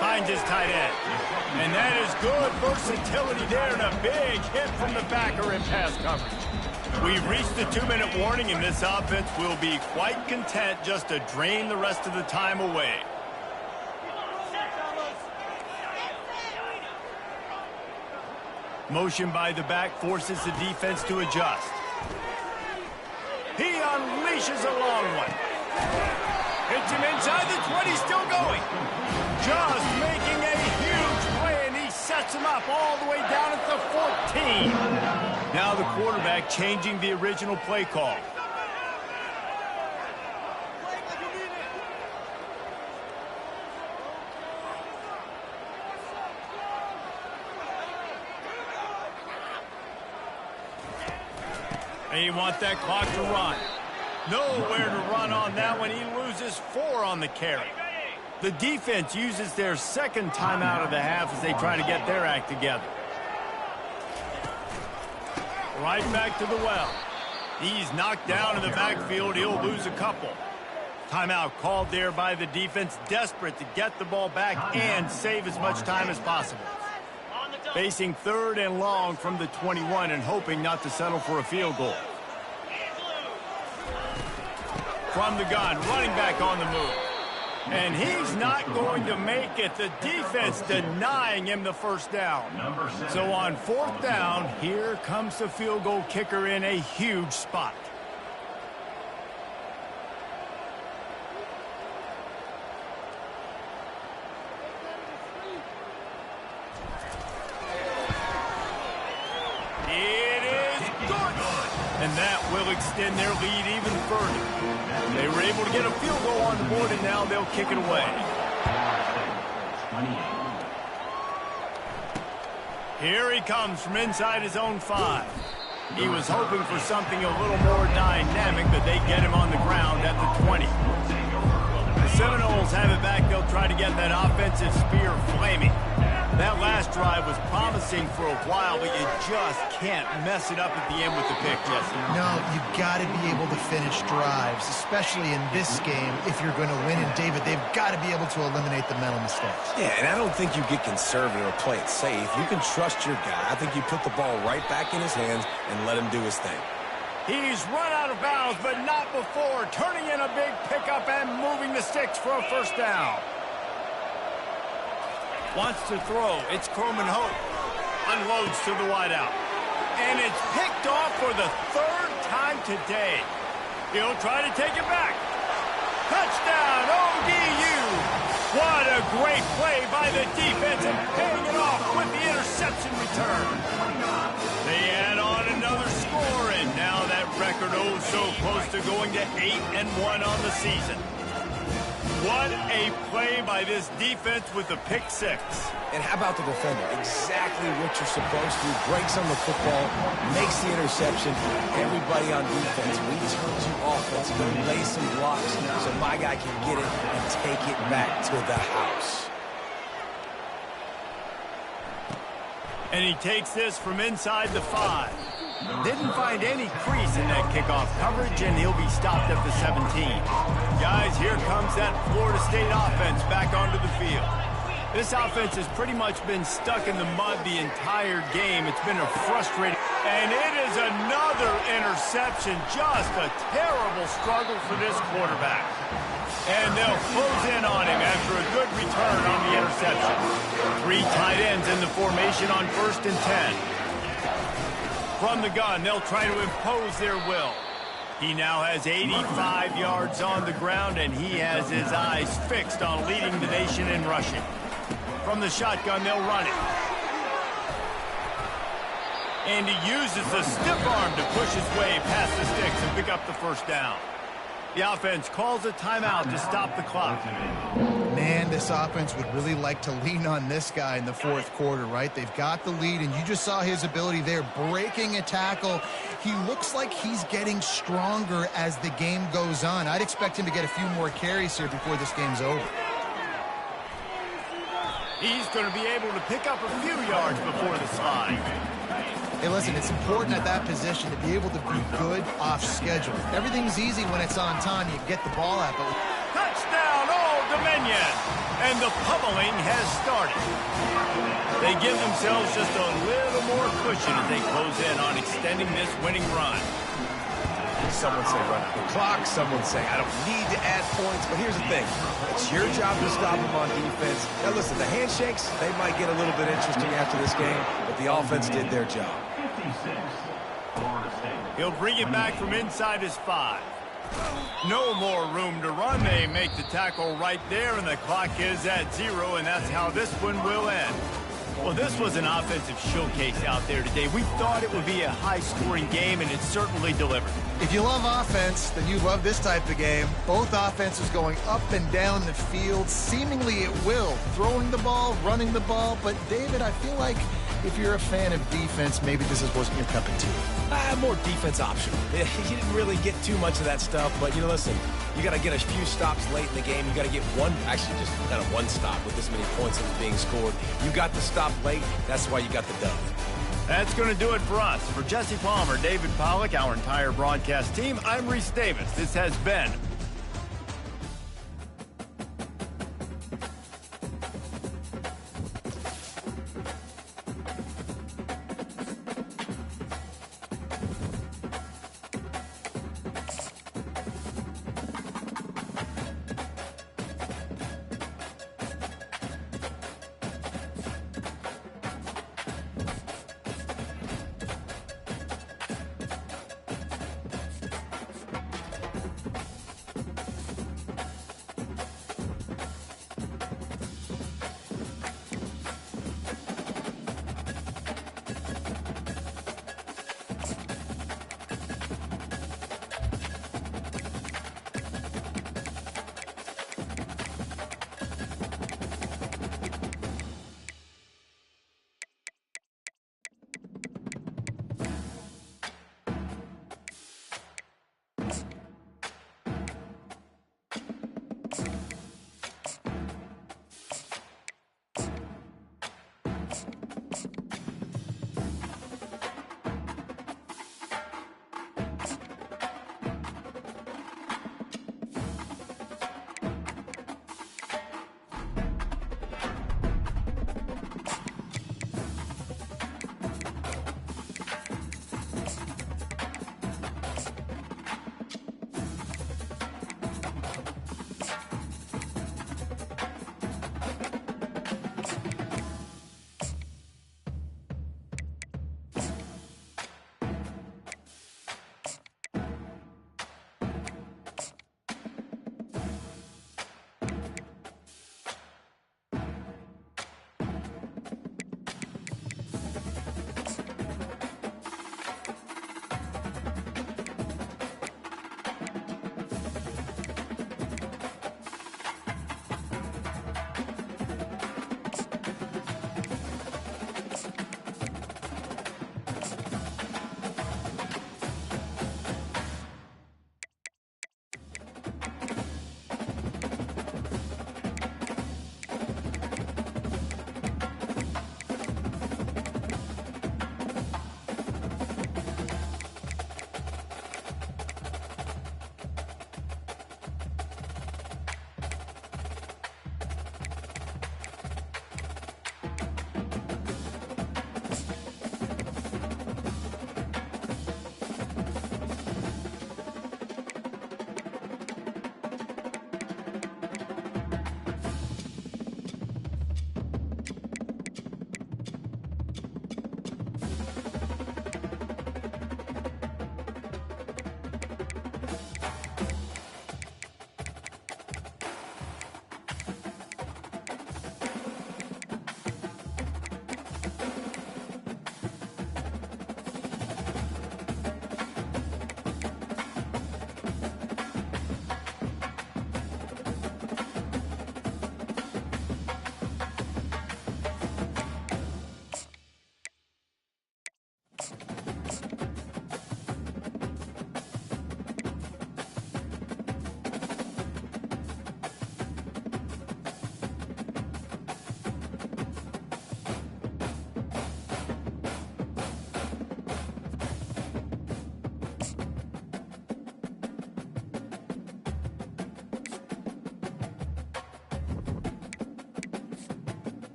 Finds his tight end. And that is good versatility there and a big hit from the backer in pass coverage. We've reached the 2-minute warning, and this offense will be quite content just to drain the rest of the time away. Motion by the back forces the defense to adjust. He unleashes a long one. Hits him inside the 20, still going. Just making a huge play, and he sets him up all the way down at the 14. Now the quarterback changing the original play call. They want that clock to run. Nowhere to run on that one. He loses 4 on the carry. The defense uses their second timeout of the half as they try to get their act together. Right back to the well. He's knocked down in the backfield. He'll lose a couple. Timeout called there by the defense, desperate to get the ball back and save as much time as possible. Facing 3rd and long from the 21 and hoping not to settle for a field goal. From the gun, running back on the move. And he's not going to make it. The defense denying him the first down. So on 4th down, here comes the field goal kicker in a huge spot. It is good. And that will extend their lead even further. They were able to get a field goal on the board, and now they'll kick it away. Here he comes from inside his own 5. He was hoping for something a little more dynamic, but they get him on the ground at the 20. The Seminoles have it back. They'll try to get that offensive spear flaming. That last drive was promising for a while, but you just can't mess it up at the end with the pick, Jesse. No, you've got to be able to finish drives, especially in this game if you're going to win. And, David, they've got to be able to eliminate the mental mistakes. Yeah, and I don't think you get conservative or play it safe. You can trust your guy. I think you put the ball right back in his hands and let him do his thing. He's run out of bounds, but not before turning in a big pickup and moving the sticks for a first down. Wants to throw. It's Coleman Hope. Unloads to the wideout. And it's picked off for the 3rd time today. He'll try to take it back. Touchdown, ODU. What a great play by the defense and paying it off with the interception return. They add on another score, and now that record oh so close to going to 8-1 on the season. What a play by this defense with the pick 6. And how about the defender? Exactly what you're supposed to. Breaks on the football, makes the interception. Everybody on defense, we turn to offense, go lay some blocks so my guy can get it and take it back to the house. And he takes this from inside the 5. Didn't find any crease in that kickoff coverage, and he'll be stopped at the 17. Guys, here comes that Florida State offense back onto the field. This offense has pretty much been stuck in the mud the entire game. It's been a frustrating... And it is another interception. Just a terrible struggle for this quarterback. And they'll close in on him after a good return on the interception. 3 tight ends in the formation on 1st and 10. From the gun, they'll try to impose their will. He now has 85 yards on the ground, and he has his eyes fixed on leading the nation in rushing. From the shotgun, they'll run it. And he uses the stiff arm to push his way past the sticks and pick up the first down. The offense calls a timeout to stop the clock. Man, this offense would really like to lean on this guy in the 4th quarter, right? They've got the lead, and you just saw his ability there, breaking a tackle. He looks like he's getting stronger as the game goes on. I'd expect him to get a few more carries here before this game's over. He's going to be able to pick up a few yards before the slide. Hey, listen, it's important at that position to be able to be good off schedule. Everything's easy when it's on time. You get the ball out. But... Touchdown, Old Dominion! And the pummeling has started. They give themselves just a little more cushion as they close in on extending this winning run. Some would say run out the clock. Some would say I don't need to add points. But here's the thing. It's your job to stop them on defense. Now, listen, the handshakes, they might get a little bit interesting after this game, but the offense did their job. He'll bring it back from inside his 5. No more room to run. They make the tackle right there, and the clock is at 0, and that's how this one will end. Well, this was an offensive showcase out there today. We thought it would be a high-scoring game, and it certainly delivered. If you love offense, then you love this type of game. Both offenses going up and down the field, seemingly at will. Throwing the ball, running the ball. But, David, I feel like if you're a fan of defense, maybe this wasn't your cup of tea. More defense optional. You didn't really get too much of that stuff, but, listen, you got to get a few stops late in the game. You got to get actually just kind of one stop with this many points that was being scored. You got the stop late. That's why you got the dub. That's going to do it for us. For Jesse Palmer, David Pollack, our entire broadcast team, I'm Reese Davis. This has been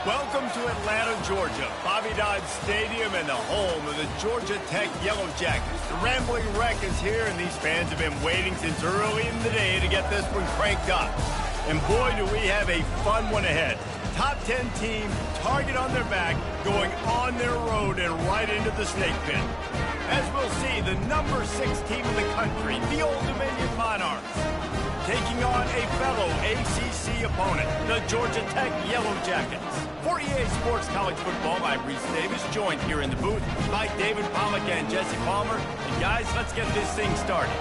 Welcome to Atlanta, Georgia, Bobby Dodd Stadium and the home of the Georgia Tech Yellow Jackets. The Rambling Wreck is here, and these fans have been waiting since early in the day to get this one cranked up. And boy, do we have a fun one ahead. Top 10 team, target on their back, going on their road and right into the snake pit. As we'll see, the number 6 team in the country, the Old Dominion Monarchs, taking on a fellow ACC opponent, the Georgia Tech Yellow Jackets. For EA Sports College Football, I'm Reese Davis, joined here in the booth by David Pollack and Jesse Palmer. And guys, let's get this thing started.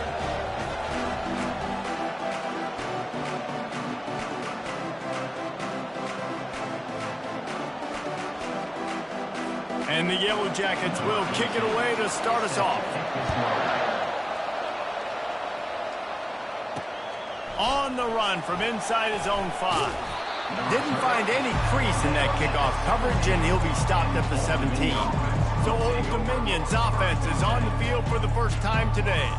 And the Yellow Jackets will kick it away to start us off. On the run from inside his own 5. Didn't find any crease in that kickoff coverage, and he'll be stopped at the 17. So Old Dominion's offense is on the field for the first time today.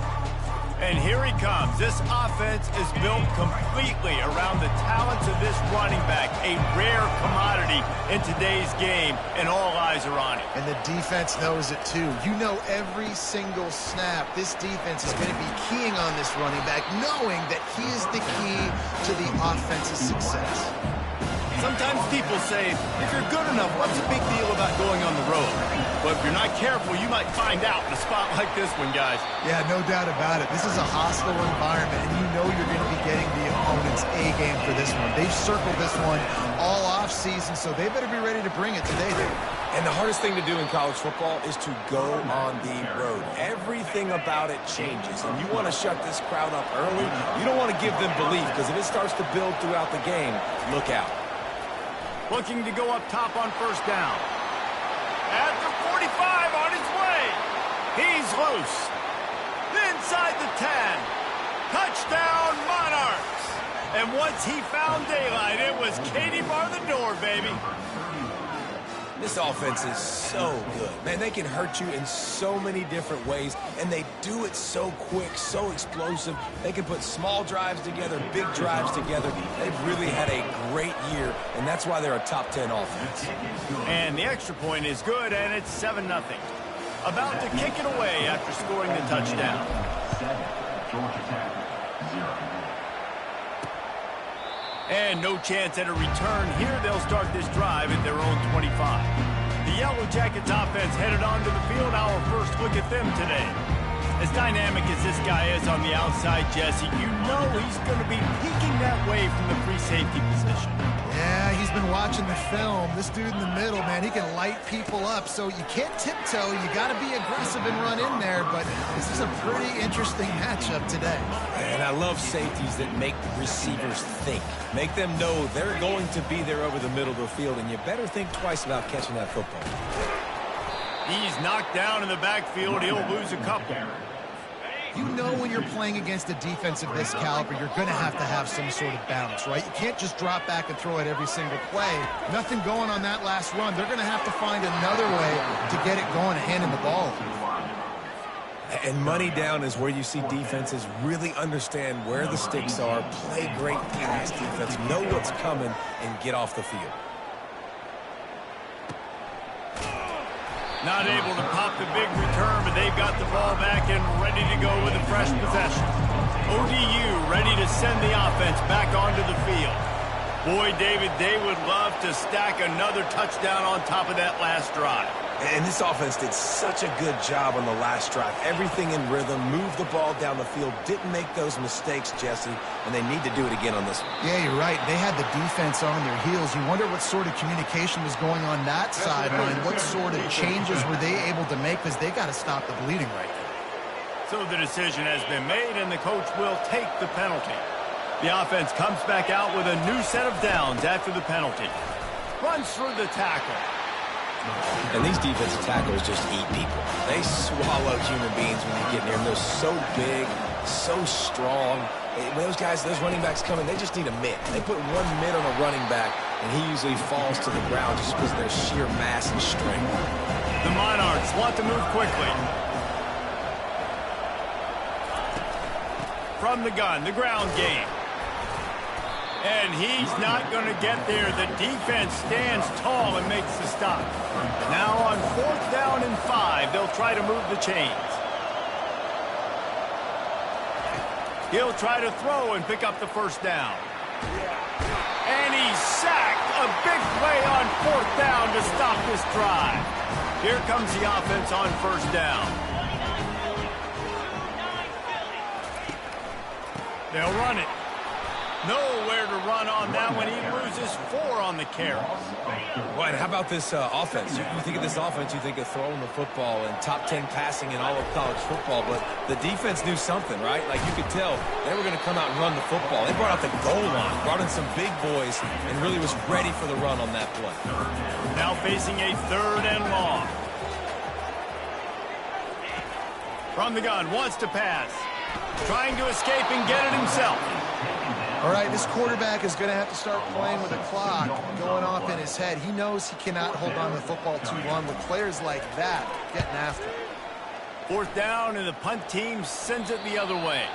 And here he comes. This offense is built completely around the talents of this running back, a rare commodity in today's game, and all eyes are on him. And the defense knows it too. You know every single snap, this defense is going to be keying on this running back, knowing that he is the key to the offense's success. Sometimes people say, if you're good enough, what's the big deal about going on the road? But if you're not careful, you might find out in a spot like this one, guys. Yeah, no doubt about it. This is a hostile environment, and you know you're going to be getting the opponent's A game for this one. They've circled this one all off season, so they better be ready to bring it today, dude. And the hardest thing to do in college football is to go on the road. Everything about it changes, and you want to shut this crowd up early. You don't want to give them belief, because if it starts to build throughout the game, look out. Looking to go up top on first down. At the 45 on his way. He's loose. Inside the 10. Touchdown, Monarchs. And once he found daylight, it was Katie bar the door, baby. This offense is so good. Man, they can hurt you in so many different ways, and they do it so quick, so explosive. They can put small drives together, big drives together. They've really had a great year, and that's why they're a top 10 offense. And the extra point is good, and it's 7-0. About to kick it away after scoring the touchdown. Georgia Tech, 0. And no chance at a return here. They'll start this drive at their own 25. The Yellow Jackets offense headed onto the field. Our first look at them today. As dynamic as this guy is on the outside, Jesse, you know he's going to be peeking that way from the free safety position. Yeah, he's been watching the film. This dude in the middle, man, he can light people up. So you can't tiptoe. You got to be aggressive and run in there. But this is a pretty interesting matchup today. And I love safeties that make receivers think. Make them know they're going to be there over the middle of the field, and you better think twice about catching that football. He's knocked down in the backfield. He'll lose a couple. You know when you're playing against a defense of this caliber, you're going to have some sort of balance, right? You can't just drop back and throw it every single play. Nothing going on that last run. They're going to have to find another way to get it going and handing the ball. And money down is where you see defenses really understand where the sticks are, play great pass defense, know what's coming, and get off the field. Not able to pop the big return, but they've got the ball back and ready to go with a fresh possession. ODU ready to send the offense back onto the field. Boy, David, they would love to stack another touchdown on top of that last drive. And this offense did such a good job on the last drive. Everything in rhythm, moved the ball down the field, didn't make those mistakes, Jesse, and they need to do it again on this one. Yeah, you're right. They had the defense on their heels. You wonder what sort of communication was going on that sideline. What sort of changes were they able to make, because they got to stop the bleeding right now. So the decision has been made, and the coach will take the penalty. The offense comes back out with a new set of downs after the penalty. Runs through the tackle. And these defensive tackles just eat people. They swallow human beings when you get near them. They're so big, so strong. When those guys, those running backs come in, they just need a mitt. They put one mitt on a running back, and he usually falls to the ground just because of their sheer mass and strength. The Monarchs want to move quickly. From the gun, the ground game. And he's not going to get there. The defense stands tall and makes the stop. Now on 4th down and 5, they'll try to move the chains. He'll try to throw and pick up the first down. And he's sacked. A big play on 4th down to stop this drive. Here comes the offense on 1st down. They'll run it. Nowhere to run on that one. He loses 4 on the carry. Right, how about this offense? You think of this offense, you think of throwing the football and top 10 passing in all of college football, but the defense knew something, right? Like you could tell they were going to come out and run the football. They brought out the goal line, brought in some big boys, and really was ready for the run on that play. Now facing a 3rd and long. From the gun, wants to pass. Trying to escape and get it himself. All right, this quarterback is going to have to start playing with a clock going off in his head. He knows he cannot hold on to the football too long with players like that getting after him. 4th down, and the punt team sends it the other way.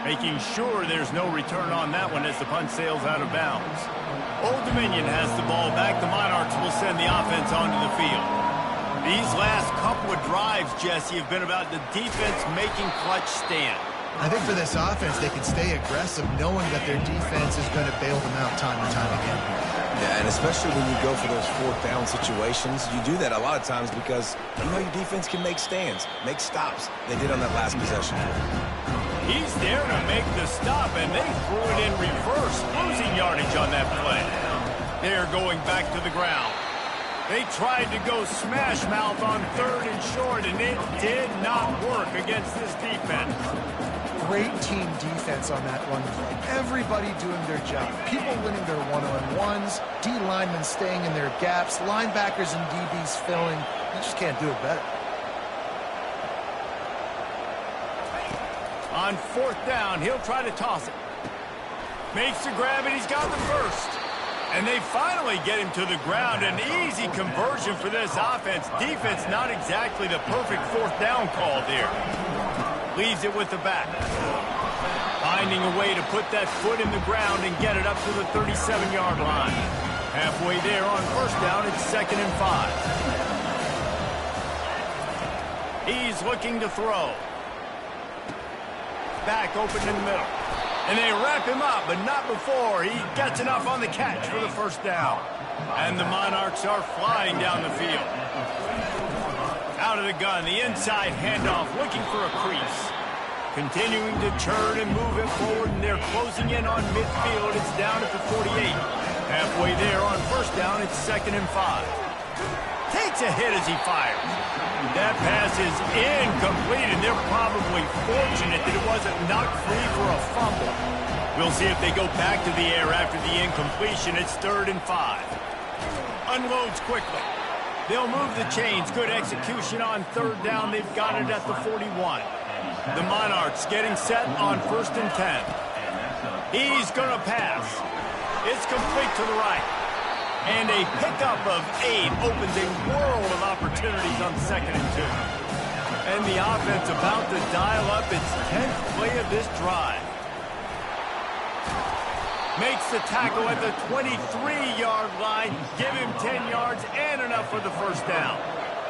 Making sure there's no return on that one as the punt sails out of bounds. Old Dominion has the ball back. The Monarchs will send the offense onto the field. These last couple of drives, Jesse, have been about the defense making clutch stand. I think for this offense, they can stay aggressive knowing that their defense is going to bail them out time and time again. Yeah, and especially when you go for those 4th down situations, you do that a lot of times because you know your defense can make stands, make stops. They did on that last possession. He's there to make the stop, and they threw it in reverse, losing yardage on that play. They're going back to the ground. They tried to go smash mouth on 3rd and short, and it did not work against this defense. Great team defense on that run play. Everybody doing their job. People winning their one-on-ones, D linemen staying in their gaps, linebackers and DBs filling. You just can't do it better. On 4th down, he'll try to toss it. Makes the grab, and he's got the first. And they finally get him to the ground. An easy conversion for this offense. Defense not exactly the perfect 4th down call there. Leaves it with the back. Finding a way to put that foot in the ground and get it up to the 37-yard line. Halfway there on 1st down, it's 2nd and 5. He's looking to throw. Back open in the middle. And they wrap him up, but not before he gets enough on the catch for the 1st down. And the Monarchs are flying down the field. Out of the gun, the inside handoff, looking for a crease. Continuing to turn and move it forward, and they're closing in on midfield. It's down at the 48. Halfway there on 1st down, it's 2nd and 5. Takes a hit as he fires. That pass is incomplete, and they're probably fortunate that it wasn't knocked free for a fumble. We'll see if they go back to the air after the incompletion. It's 3rd and 5. Unloads quickly. They'll move the chains. Good execution on 3rd down. They've got it at the 41. The Monarchs getting set on 1st and 10. He's going to pass. It's complete to the right. And a pickup of 8 opens a world of opportunities on 2nd and 2. And the offense about to dial up its 10th play of this drive. Makes the tackle at the 23-yard line. Give him 10 yards and enough for the 1st down.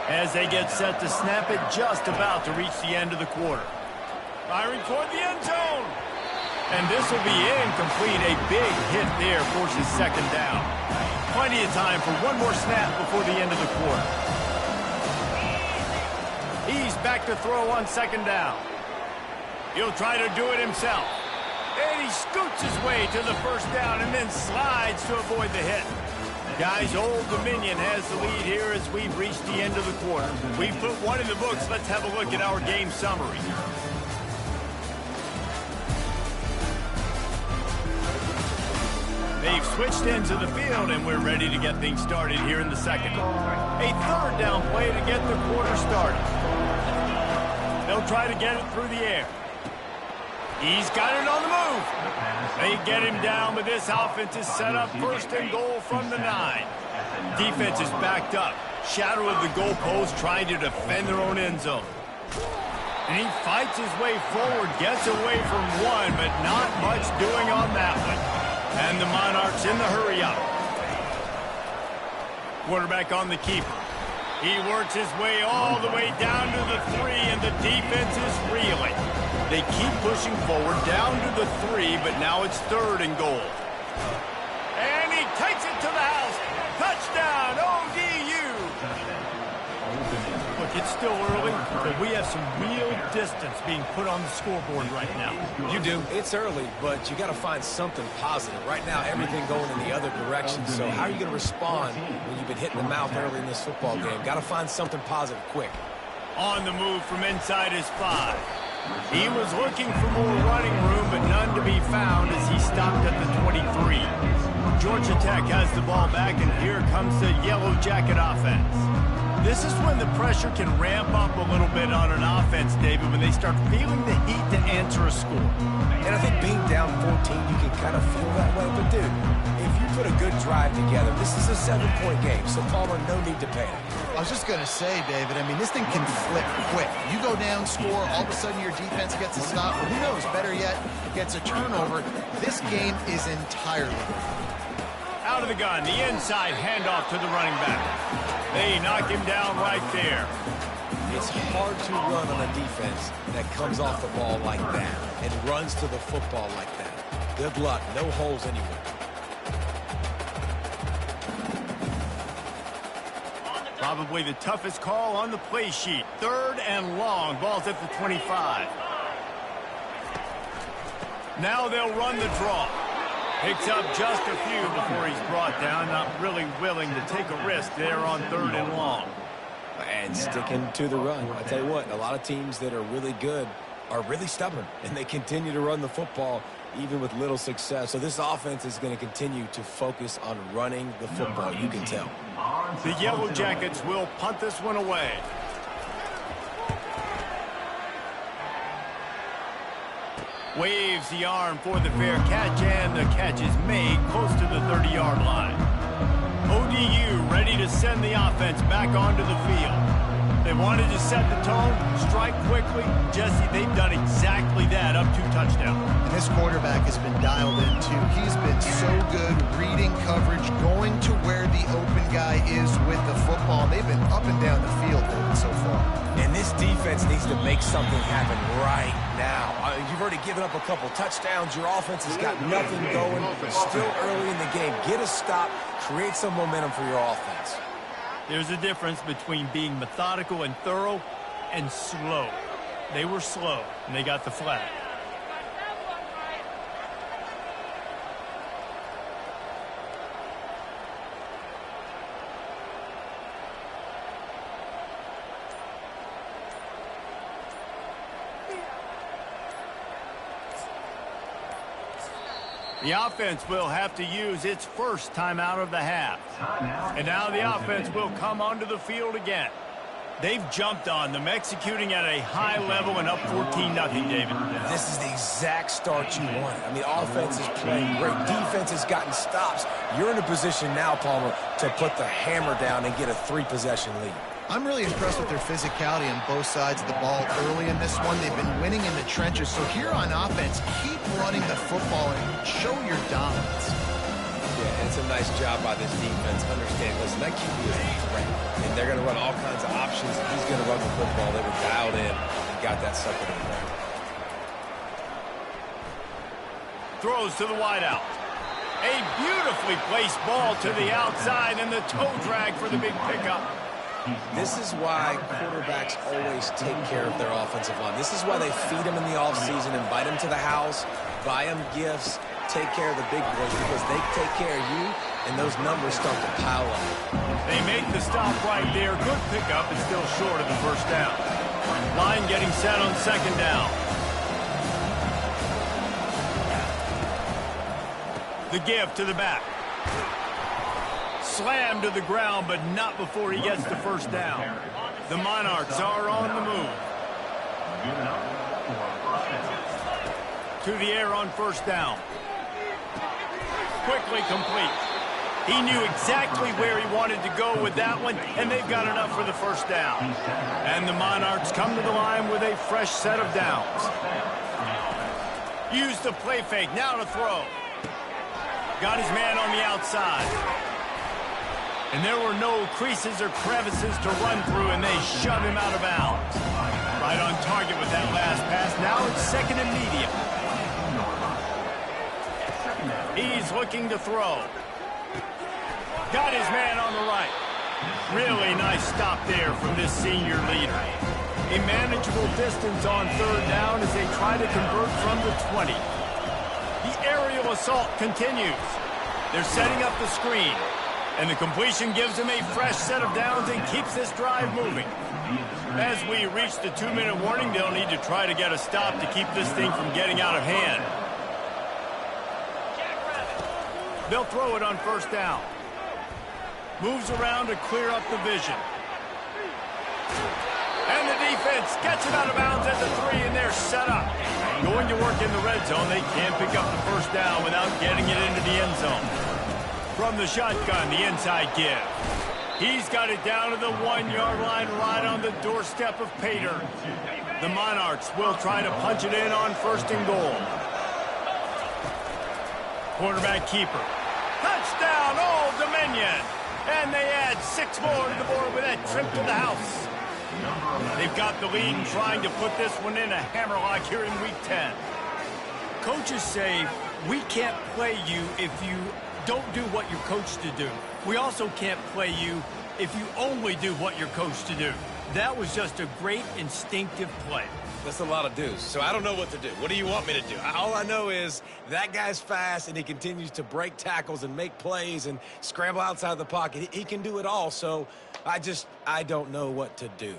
As they get set to snap it, just about to reach the end of the quarter. Firing toward the end zone. And this will be incomplete. A big hit there forces 2nd down. Plenty of time for one more snap before the end of the quarter. He's back to throw on 2nd down. He'll try to do it himself. And he scoots his way to the 1st down and then slides to avoid the hit. Guys, Old Dominion has the lead here as we've reached the end of the quarter. We've put one in the books. Let's have a look at our game summary. They've switched ends of the field, and we're ready to get things started here in the second. A 3rd down play to get the quarter started. They'll try to get it through the air. He's got it on the move. They get him down, but this offense is set up 1st and goal from the 9. Defense is backed up. Shadow of the goalpost trying to defend their own end zone. And he fights his way forward, gets away from one, but not much doing on that one. And the Monarchs in the hurry up. Quarterback on the keeper. He works his way all the way down to the 3, and the defense is reeling. They keep pushing forward down to the 3, but now it's 3rd and goal. And he takes it to the house. Touchdown, ODU. Look, it's still early, but we have some real distance being put on the scoreboard right now. You do. It's early, but you got to find something positive. Right now, everything going in the other direction. So how are you going to respond when you've been hitting the mouth early in this football game? Got to find something positive quick. On the move from inside his 5. He was looking for more running room, but none to be found as he stopped at the 23. Georgia Tech has the ball back, and here comes the Yellow Jacket offense. This is when the pressure can ramp up a little bit on an offense, David, when they start feeling the heat to answer a score. And I think being down 14, you can kind of feel that way. But, dude, if you put a good drive together, this is a 7-point game, so Palmer, no need to panic. I was just going to say, David, I mean, this thing can flip quick. You go down, score, all of a sudden your defense gets a stop, or who knows, better yet, gets a turnover. This game is entirely different. Out of the gun, the inside handoff to the running back. They knock him down right there. It's hard to run on a defense that comes off the ball like that and runs to the football like that. Good luck. No holes anywhere. Probably the toughest call on the play sheet. 3rd and long. Ball's at the 25. Now they'll run the draw. Picks up just a few before he's brought down. Not really willing to take a risk there on 3rd and long. And sticking to the run. I tell you what, a lot of teams that are really good are really stubborn, and they continue to run the football even with little success. So this offense is going to continue to focus on running the football, you can tell. The Yellow Jackets will punt this one away. Waves the arm for the fair catch, and the catch is made close to the 30-yard line. ODU ready to send the offense back onto the field. They wanted to set the tone, strike quickly. Jesse, they've done exactly that, up 2 touchdowns. And this quarterback has been dialed in, too. He's been so good reading coverage, going to where the open guy is with the football. They've been up and down the field so far. And this defense needs to make something happen right now. You've already given up a couple touchdowns. Your offense has got nothing going. Still early in the game. Get a stop. Create some momentum for your offense. There's a difference between being methodical and thorough and slow. They were slow, and they got the flag. The offense will have to use its first timeout of the half. And now the offense will come onto the field again. They've jumped on them, executing at a high level and up 14-0, David. This is the exact start you wanted. I mean, offense is playing great. Defense has gotten stops. You're in a position now, Palmer, to put the hammer down and get a 3-possession lead. I'm really impressed with their physicality on both sides of the ball early in this one. They've been winning in the trenches. So here on offense, keep running the football and show your dominance. Yeah, it's a nice job by this defense. Understand, listen, that QB is a threat. And they're going to run all kinds of options. He's going to run the football. They were dialed in and got that sucker in there. Throws to the wideout. A beautifully placed ball to the outside, and the toe drag for the big pickup. This is why quarterbacks always take care of their offensive line. This is why they feed them in the offseason, invite them to the house, buy them gifts, take care of the big boys, because they take care of you, and those numbers start to pile up. They make the stop right there. Good pickup, and still short of the first down. Line getting set on 2nd down. The give to the back. Slammed to the ground, but not before he gets the first down. The Monarchs are on the move. To the air on 1st down. Quickly complete. He knew exactly where he wanted to go with that one, and they've got enough for the first down. And the Monarchs come to the line with a fresh set of downs. Use the play fake, now to throw. Got his man on the outside. And there were no creases or crevices to run through, and they shove him out of bounds. Right on target with that last pass. Now it's second and medium. He's looking to throw. Got his man on the right. Really nice stop there from this senior leader. A manageable distance on third down as they try to convert from the 20. The aerial assault continues. They're setting up the screen. And the completion gives them a fresh set of downs and keeps this drive moving. As we reach the 2-minute warning, they'll need to try to get a stop to keep this thing from getting out of hand. They'll throw it on first down. Moves around to clear up the vision. And the defense gets him out of bounds at the 3, and they're set up. Going to work in the red zone, they can't pick up the first down without getting it into the end zone. From the shotgun, the inside give. He's got it down to the 1-yard line right on the doorstep of Pater. The Monarchs will try to punch it in on first and goal. Quarterback keeper. Touchdown, Old Dominion! And they add 6 more to the board with that trip to the house. They've got the lead and trying to put this one in a hammerlock here in Week 10. Coaches say, we can't play you if you don't do what you're coached to do. We also can't play you if you only do what you're coached to do. That was just a great instinctive play. That's a lot of do's, so I don't know what to do. What do you want me to do? All I know is that guy's fast, and he continues to break tackles and make plays and scramble outside the pocket. He can do it all, so I don't know what to do.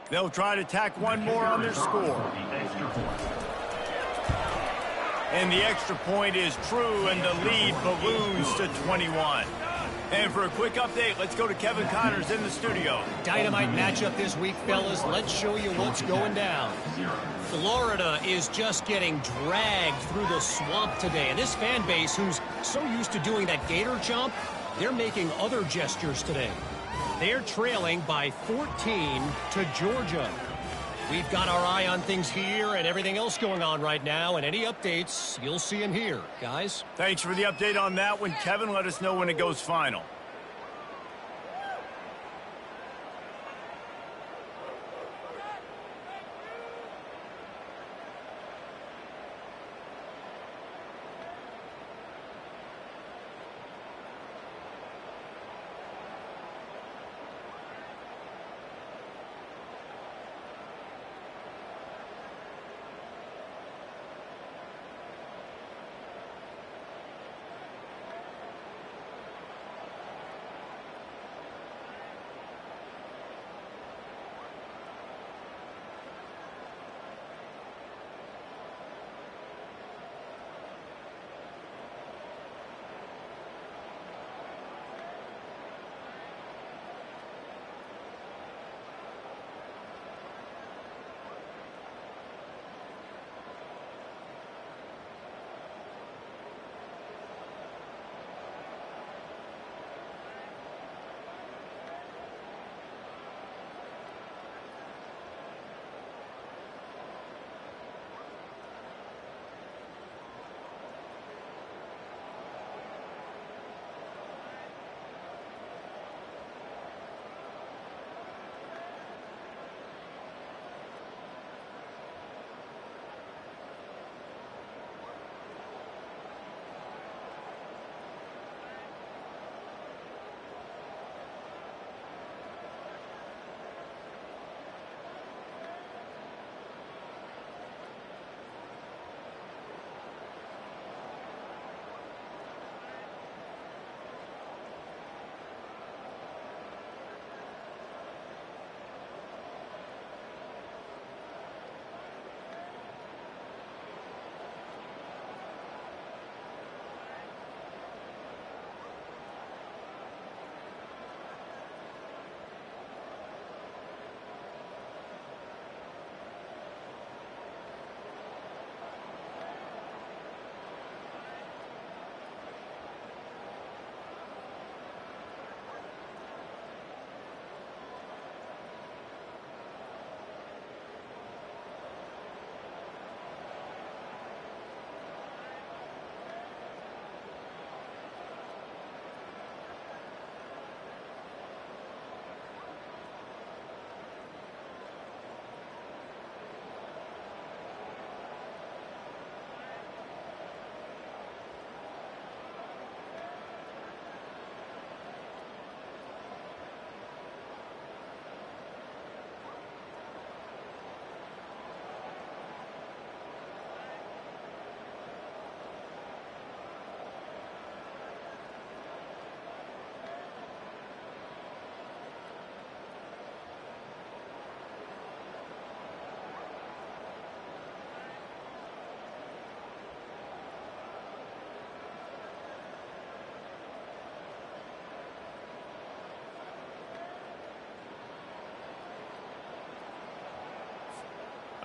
They'll try to tack one more on their score. And the extra point is true, and the lead balloons to 21. And for a quick update, let's go to Kevin Connors in the studio. Dynamite matchup this week, fellas. Let's show you what's going down. Florida is just getting dragged through the swamp today. And this fan base, who's so used to doing that gator jump, they're making other gestures today. They're trailing by 14 to Georgia. We've got our eye on things here and everything else going on right now, and any updates you'll see in here. Guys? Thanks for the update on that one, Kevin. Let us know when it goes final.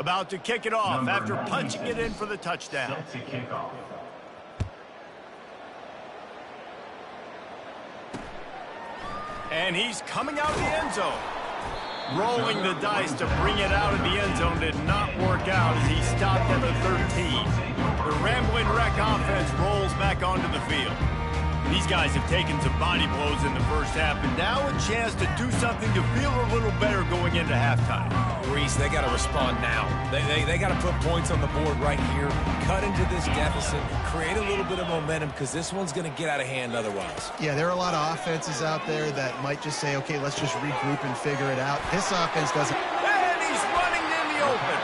About to kick it off after punching it in for the touchdown. Set to kick off. And he's coming out of the end zone. Rolling the dice to bring it out of the end zone did not work out as he stopped at the 13. The Rambling Wreck offense rolls back onto the field. These guys have taken some body blows in the first half, and now a chance to do something to feel a little better going into halftime. Reese, they got to respond now. They got to put points on the board right here, cut into this deficit, create a little bit of momentum, because this one's going to get out of hand otherwise. Yeah, there are a lot of offenses out there that might just say, okay, let's just regroup and figure it out. This offense doesn't. And he's running in the open.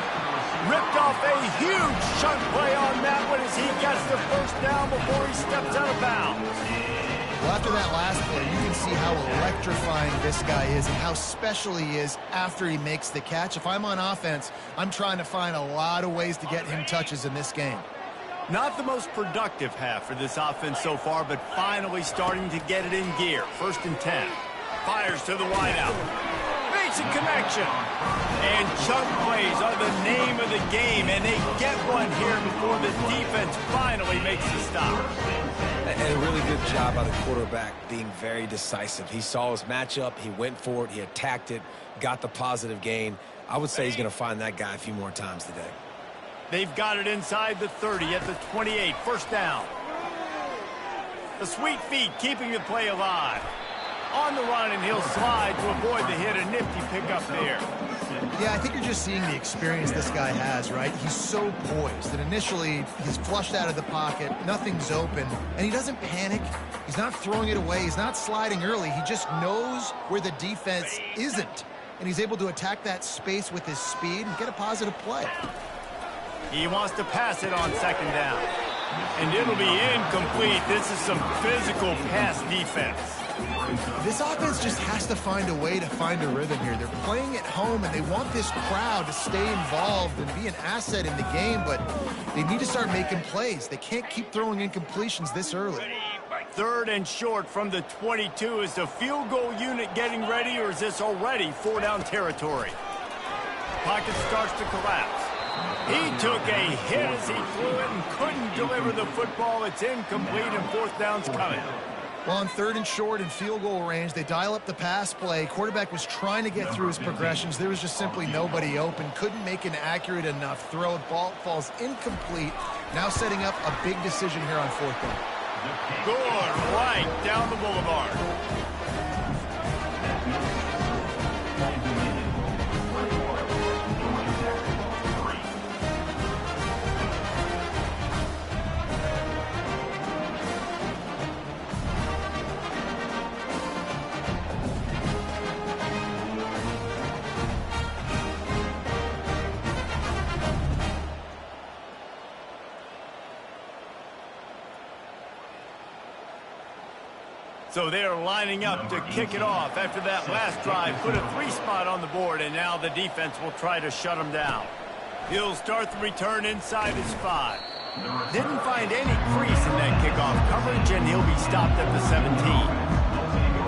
Ripped off a huge chunk play on that one as he gets the first down before he steps out of bounds. Well, after that last play, you can see how electrifying this guy is and how special he is after he makes the catch. If I'm on offense, I'm trying to find a lot of ways to get him touches in this game. Not the most productive half for this offense so far, but finally starting to get it in gear. 1st and 10. Fires to the wideout. Makes a connection. And chunk plays are the name of the game, and they get one here before the defense finally makes the stop. And a really good job by the quarterback being very decisive. He saw his matchup, he went for it, he attacked it, got the positive gain. I would say he's going to find that guy a few more times today. They've got it inside the 30 at the 28. 1st down. The sweet feet keeping the play alive. On the run, and he'll slide to avoid the hit. A nifty pickup there. Yeah, I think you're just seeing the experience this guy has, right? He's so poised that initially he's flushed out of the pocket, nothing's open, and he doesn't panic. He's not throwing it away. He's not sliding early. He just knows where the defense isn't, and he's able to attack that space with his speed and get a positive play. He wants to pass it on 2nd down. And it'll be incomplete. This is some physical pass defense. This offense just has to find a way to find a rhythm here. They're playing at home, and they want this crowd to stay involved and be an asset in the game, but they need to start making plays. They can't keep throwing incompletions this early. 3rd and short from the 22. Is the field goal unit getting ready, or is this already 4-down territory? Pocket starts to collapse. He took a hit as he threw it and couldn't deliver the football. It's incomplete, and 4th down's coming. Well, on 3rd and short and field goal range, they dial up the pass play. Quarterback was trying to get through his progressions. There was just simply nobody open. Couldn't make an accurate enough throw. Ball falls incomplete. Now setting up a big decision here on 4th down. Good right down the boulevard. So they're lining up to kick it off after that last drive. Put a 3-spot on the board, and now the defense will try to shut them down. He'll start the return inside his 5. Didn't find any crease in that kickoff coverage, and he'll be stopped at the 17.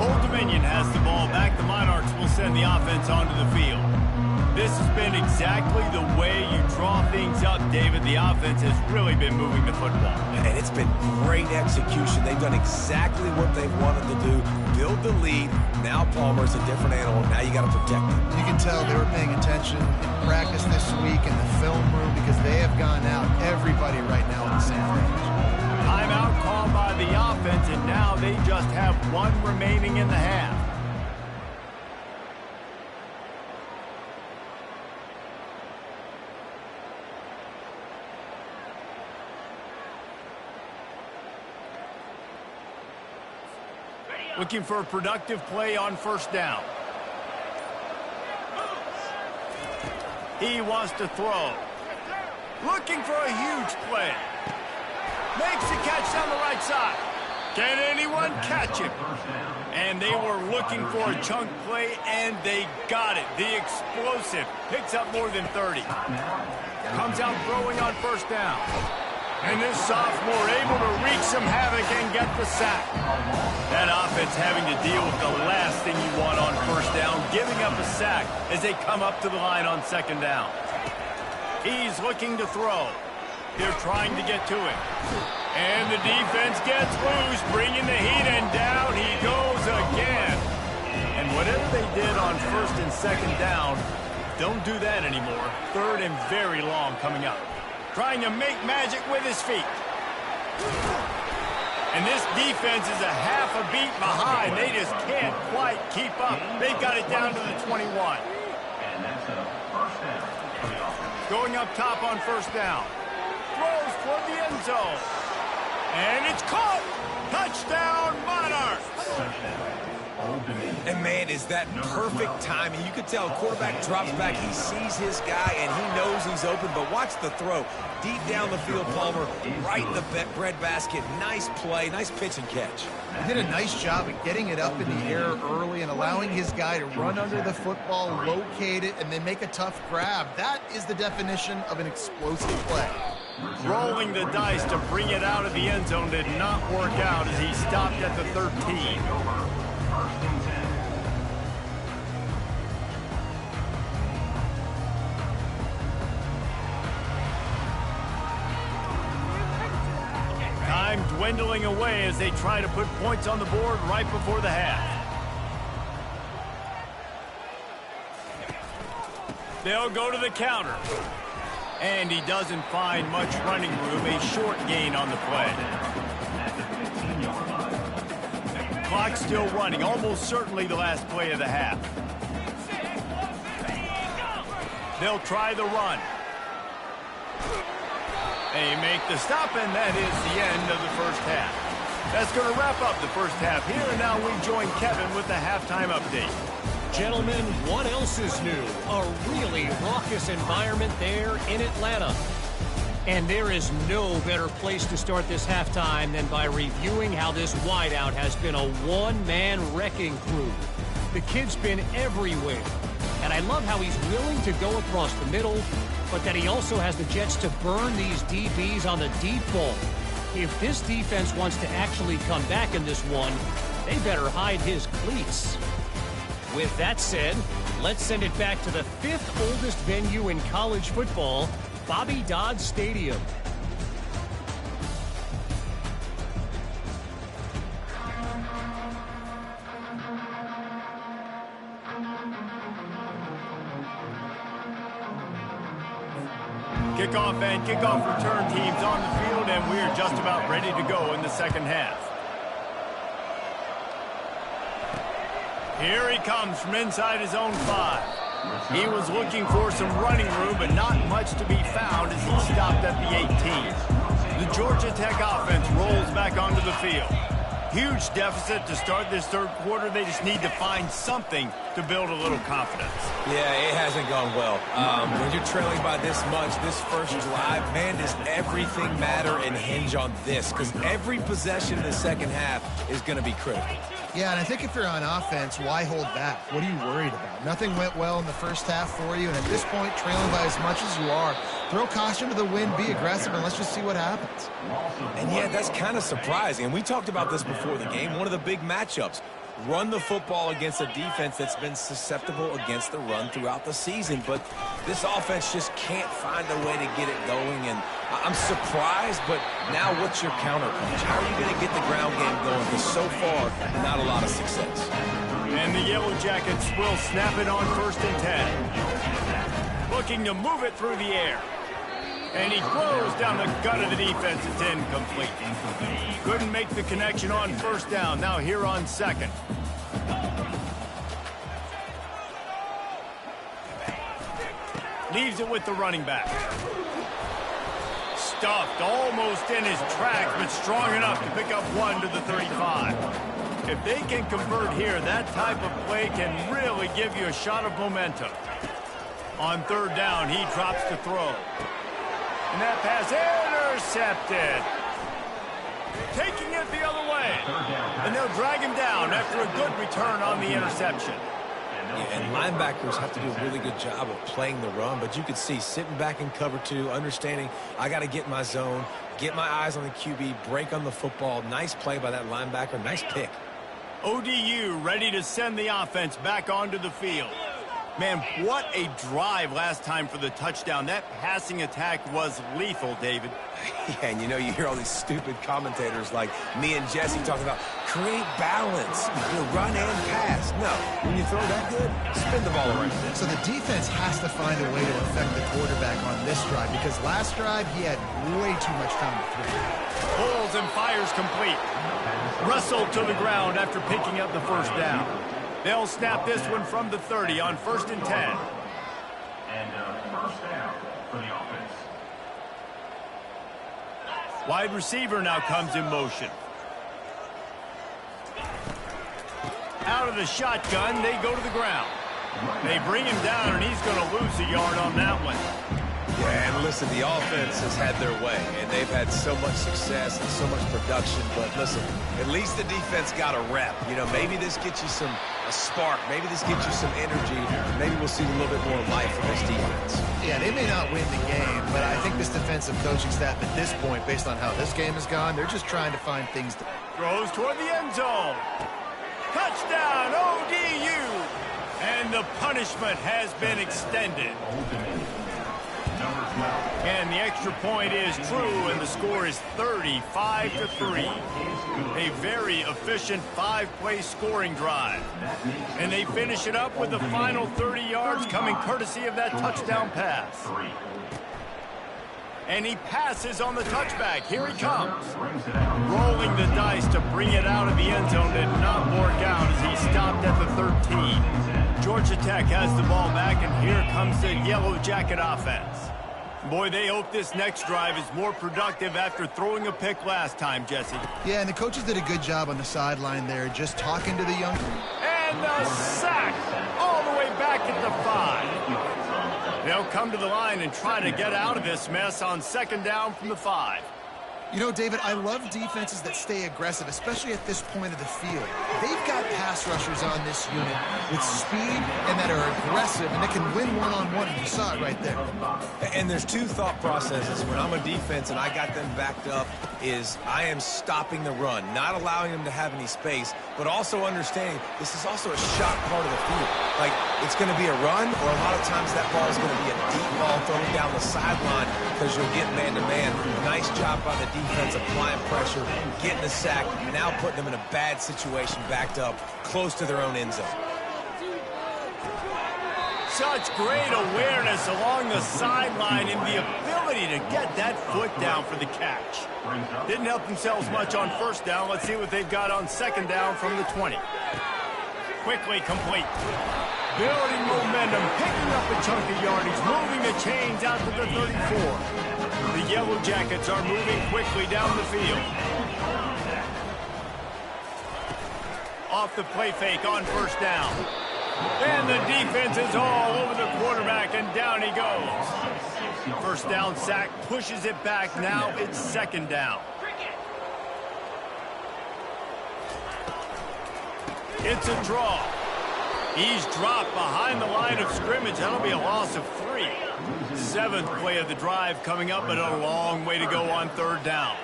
Old Dominion has the ball back. The Monarchs will send the offense onto the field. This has been exactly the way you draw things up, David. The offense has really been moving the football. And it's been great execution. They've done exactly what they've wanted to do. Build the lead. Now Palmer's a different animal. Now you got to protect him. You can tell they were paying attention in practice this week in the film room because they have gone out, everybody right now on the same page. Timeout called by the offense, and now they just have 1 remaining in the half. Looking for a productive play on 1st down. He wants to throw. Looking for a huge play. Makes the catch down the right side. Can anyone catch him? And they were looking for a chunk play, and they got it. The explosive picks up more than 30. Comes out throwing on 1st down. And this sophomore able to wreak some havoc and get the sack. That offense having to deal with the last thing you want on 1st down, giving up a sack as they come up to the line on 2nd down. He's looking to throw. They're trying to get to him. And the defense gets loose, bringing the heat, and down he goes again. And whatever they did on first and second down, don't do that anymore. Third and very long coming up. Trying to make magic with his feet. And this defense is a half a beat behind. They just can't quite keep up. They've got it down to the 21. And that's a first down for the offense. Going up top on first down. Throws toward the end zone. And it's caught. Touchdown, Monarchs. And, man, is that perfect timing. You could tell a quarterback drops back. He sees his guy, and he knows he's open. But watch the throw. Deep down the field, Palmer, right in the bread basket. Nice play, nice pitch and catch. He did a nice job of getting it up in the air early and allowing his guy to run under the football, locate it, and then make a tough grab. That is the definition of an explosive play. Rolling the dice to bring it out of the end zone did not work out as he stopped at the 13. Time dwindling away as they try to put points on the board right before the half. They'll go to the counter. And he doesn't find much running room. A short gain on the play. Clock still running. Almost certainly the last play of the half. They'll try the run. They make the stop, and that is the end of the first half. That's going to wrap up the first half here, and now we join Kevin with the halftime update. Gentlemen, what else is new? A really raucous environment there in Atlanta. And there is no better place to start this halftime than by reviewing how this wideout has been a one-man wrecking crew. The kid's been everywhere. And I love how he's willing to go across the middle, but that he also has the jets to burn these DBs on the deep ball. If this defense wants to actually come back in this one, they better hide his cleats. With that said, let's send it back to the fifth oldest venue in college football, Bobby Dodd Stadium. Kickoff and kickoff return teams on the field, and we're just about ready to go in the second half. Here he comes from inside his own 5. He was looking for some running room, but not much to be found as he stopped at the 18. The Georgia Tech offense rolls back onto the field. Huge deficit to start this third quarter. They just need to find something to build a little confidence. Yeah, it hasn't gone well. When you're trailing by this much, this first drive, man, does everything matter and hinge on this? Because every possession in the second half is going to be critical. Yeah, and I think if you're on offense, why hold back? What are you worried about? Nothing went well in the first half for you, and at this point, trailing by as much as you are, throw caution to the wind, be aggressive, and let's just see what happens. And yeah, that's kind of surprising. And we talked about this before the game. One of the big matchups. Run the football against a defense that's been susceptible against the run throughout the season. But this offense just can't find a way to get it going. And I'm surprised, but now what's your counterpunch? How are you going to get the ground game going? Because so far, not a lot of success. And the Yellow Jackets will snap it on first and 10. Looking to move it through the air. And he throws down the gut of the defense. It's incomplete. Couldn't make the connection on first down. Now here on second. Leaves it with the running back. Stuffed almost in his tracks, but strong enough to pick up one to the 35. If they can convert here, that type of play can really give you a shot of momentum. On third down, he drops to throw. And that pass intercepted. Taking it the other way. And they'll drag him down after a good return on the interception. Yeah, and linebackers have to do a really good job of playing the run, but you could see sitting back in cover 2, understanding I got to get my zone, get my eyes on the QB, break on the football. Nice play by that linebacker. Nice pick. ODU ready to send the offense back onto the field. Man, what a drive last time for the touchdown. That passing attack was lethal, David. Yeah, and you hear all these stupid commentators like me and Jesse talking about create balance, run and pass. No, when you throw that good, spin the ball around. So the defense has to find a way to affect the quarterback on this drive because last drive he had way too much time to throw. Pulls and fires complete. Russell to the ground after picking up the first down. They'll snap this one from the 30 on 1st and 10. And first down for the offense. Wide receiver now comes in motion. Out of the shotgun, they go to the ground. They bring him down, and he's going to lose a yard on that one. Yeah, and listen, the offense has had their way, and they've had so much success and so much production. But listen, at least the defense got a rep. Maybe this gets you a spark. Maybe this gets you some energy. Maybe we'll see a little bit more life from this defense. Yeah, they may not win the game, but I think this defensive coaching staff at this point, based on how this game has gone, they're just trying to find things to... Throws toward the end zone. Touchdown, ODU! And the punishment has been extended. And the extra point is true, and the score is 35-3. A very efficient 5-play scoring drive. And they finish it up with the final 30 yards coming courtesy of that touchdown pass. And he passes on the touchback. Here he comes. Rolling the dice to bring it out of the end zone did not work out as he stopped at the 13. Georgia Tech has the ball back, and here comes the Yellow Jacket offense. Boy, they hope this next drive is more productive after throwing a pick last time, Jesse. Yeah, and the coaches did a good job on the sideline there, just talking to the young... And a sack all the way back at the 5. They'll come to the line and try to get out of this mess on 2nd down from the 5. David, I love defenses that stay aggressive, especially at this point of the field. They've got pass rushers on this unit with speed and that are aggressive and that can win one-on-one, and you saw it right there. And there's two thought processes. When I'm a defense and I got them backed up is I am stopping the run, not allowing them to have any space, but also understanding this is also a shot part of the field. Like, it's going to be a run, or a lot of times that ball is going to be a deep ball thrown down the sideline because you'll get man-to-man. Nice job by the defense applying pressure, getting the sack, now putting them in a bad situation backed up close to their own end zone. Such great awareness along the sideline and the ability to get that foot down for the catch. Didn't help themselves much on 1st down. Let's see what they've got on 2nd down from the 20. Quickly complete. Building momentum, picking up a chunk of yardage, moving the chains out to the 34. The Yellow Jackets are moving quickly down the field. Off the play fake on 1st down. And the defense is all over the quarterback, and down he goes. 1st down sack, pushes it back. Now it's 2nd down. It's a draw. He's dropped behind the line of scrimmage. That'll be a loss of 3. 7th play of the drive coming up, but a long way to go on 3rd down.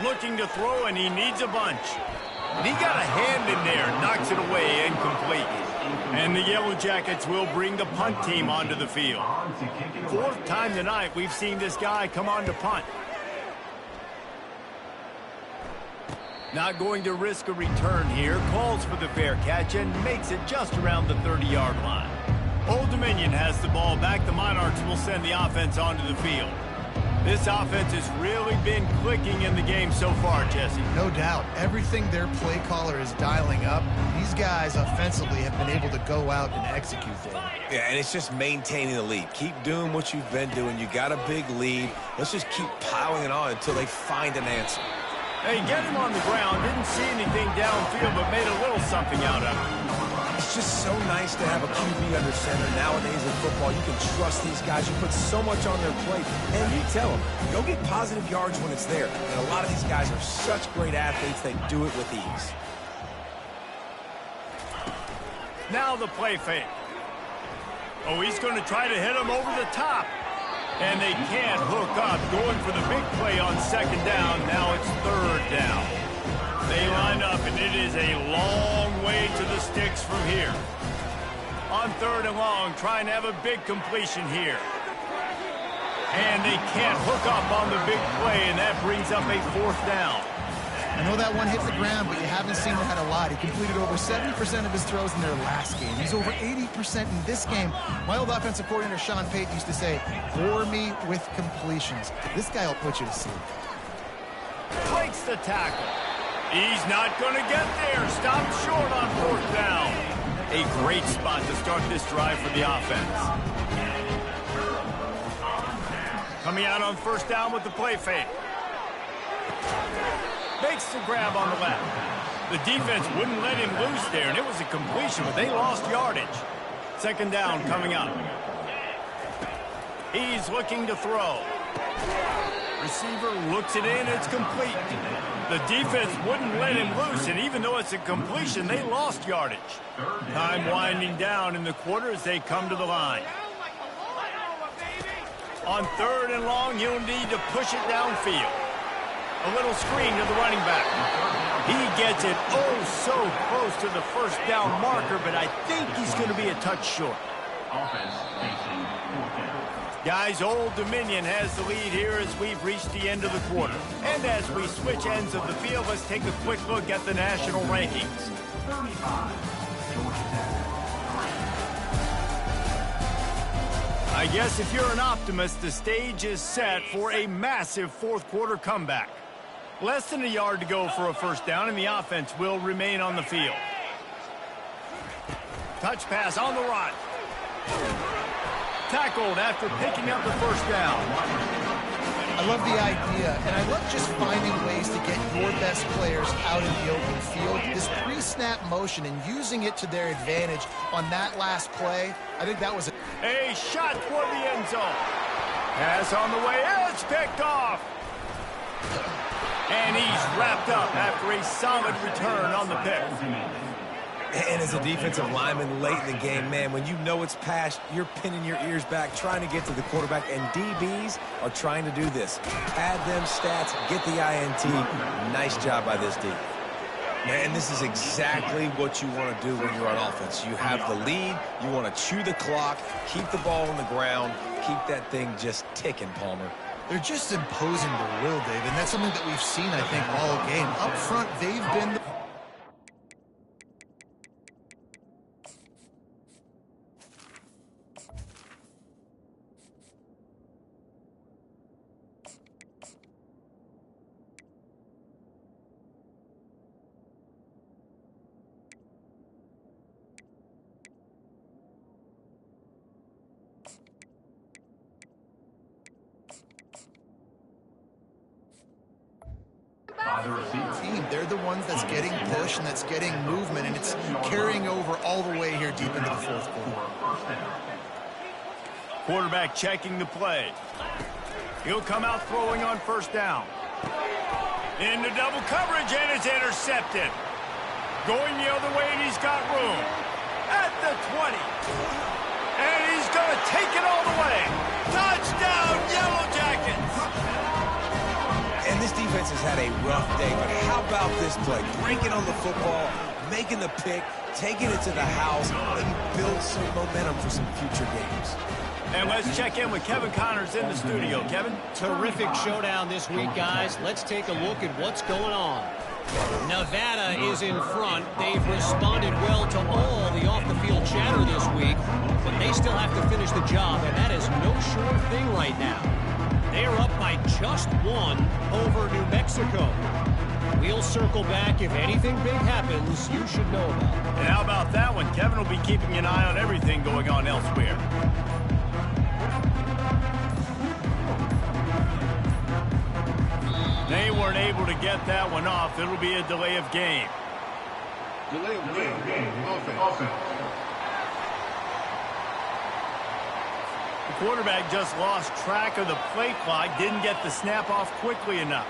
Looking to throw, and he needs a bunch. And he got a hand in there, knocks it away, incomplete. And the Yellow Jackets will bring the punt team onto the field. 4th time tonight we've seen this guy come on to punt. Not going to risk a return here. Calls for the fair catch and makes it just around the 30-yard line. Old Dominion has the ball back. The Monarchs will send the offense onto the field. This offense has really been clicking in the game so far, Jesse. No doubt. Everything their play caller is dialing up, these guys offensively have been able to go out and execute there. Yeah, and it's just maintaining the lead. Keep doing what you've been doing. You got a big lead. Let's just keep piling it on until they find an answer. Hey, get him on the ground. Didn't see anything downfield, but made a little something out of it. It's just so nice to have a QB under center. Nowadays in football, you can trust these guys. You put so much on their plate. And you tell them, go get positive yards when it's there. And a lot of these guys are such great athletes, they do it with ease. Now the play fake. Oh, he's going to try to hit him over the top. And they can't hook up. Going for the big play on 2nd down. Now it's 3rd down. They line up, and it is a long way to the sticks from here. On 3rd and long, trying to have a big completion here. And they can't hook up on the big play, and that brings up a 4th down. I know that one hit the ground, but you haven't seen that a lot. He completed over 70% of his throws in their last game. He's over 80% in this game. My old offensive coordinator, Sean Payton, used to say, bore me with completions. This guy will put you to sleep. Breaks the tackle. He's not going to get there. Stopped short on 4th down. A great spot to start this drive for the offense. Coming out on 1st down with the play fake. Makes the grab on the left. The defense wouldn't let him loose there, and it was a completion, but they lost yardage. 2nd down coming up. He's looking to throw. Receiver looks it in, it's complete. The defense wouldn't let him loose, and even though it's a completion, they lost yardage. Time winding down in the quarter as they come to the line. On 3rd and long, he'll need to push it downfield. A little screen to the running back. He gets it so close to the 1st down marker, but I think he's going to be a touch short. Offense facing 4th down. Guys, Old Dominion has the lead here as we've reached the end of the quarter. And as we switch ends of the field, let's take a quick look at the national rankings. 35, Georgetown. I guess if you're an optimist, the stage is set for a massive 4th quarter comeback. Less than a yard to go for a 1st down, and the offense will remain on the field. Touch pass on the run. Tackled after picking up the 1st down. I love the idea, and I love just finding ways to get your best players out in the open field. This pre-snap motion and using it to their advantage on that last play, I think that was a shot toward the end zone. Pass on the way, it's picked off. And he's wrapped up after a solid return on the pick. And as a defensive lineman late in the game, man, when you know it's past, you're pinning your ears back, trying to get to the quarterback, and DBs are trying to do this. Pad them stats, get the INT. Nice job by this D. Man, this is exactly what you want to do when you're on offense. You have the lead, you want to chew the clock, keep the ball on the ground, keep that thing just ticking, Palmer. They're just imposing their will, Dave, and that's something that we've seen, I think, all game. Up front, they've been the team. They're the ones that's getting push and that's getting movement, and it's carrying over all the way here deep into the 4th quarter. Quarterback checking the play. He'll come out throwing on 1st down. Into double coverage, and it's intercepted. Going the other way, and he's got room. At the 20. And he's going to take it all the way. Touchdown, Yellow Jackets! And this defense has had a rough day, but how about this play? Breaking on the football, making the pick, taking it to the house, and build some momentum for some future games. And let's check in with Kevin Connors in the studio. Kevin? Terrific showdown this week, guys. Let's take a look at what's going on. Nevada is in front. They've responded well to all the off-the-field chatter this week, but they still have to finish the job, and that is no sure thing right now. They are up by just 1 over New Mexico. We'll circle back. If anything big happens, you should know about it. And how about that one? Kevin will be keeping an eye on everything going on elsewhere. They weren't able to get that one off. It'll be a delay of game. Delay of game. Offense. The quarterback just lost track of the play clock, didn't get the snap off quickly enough.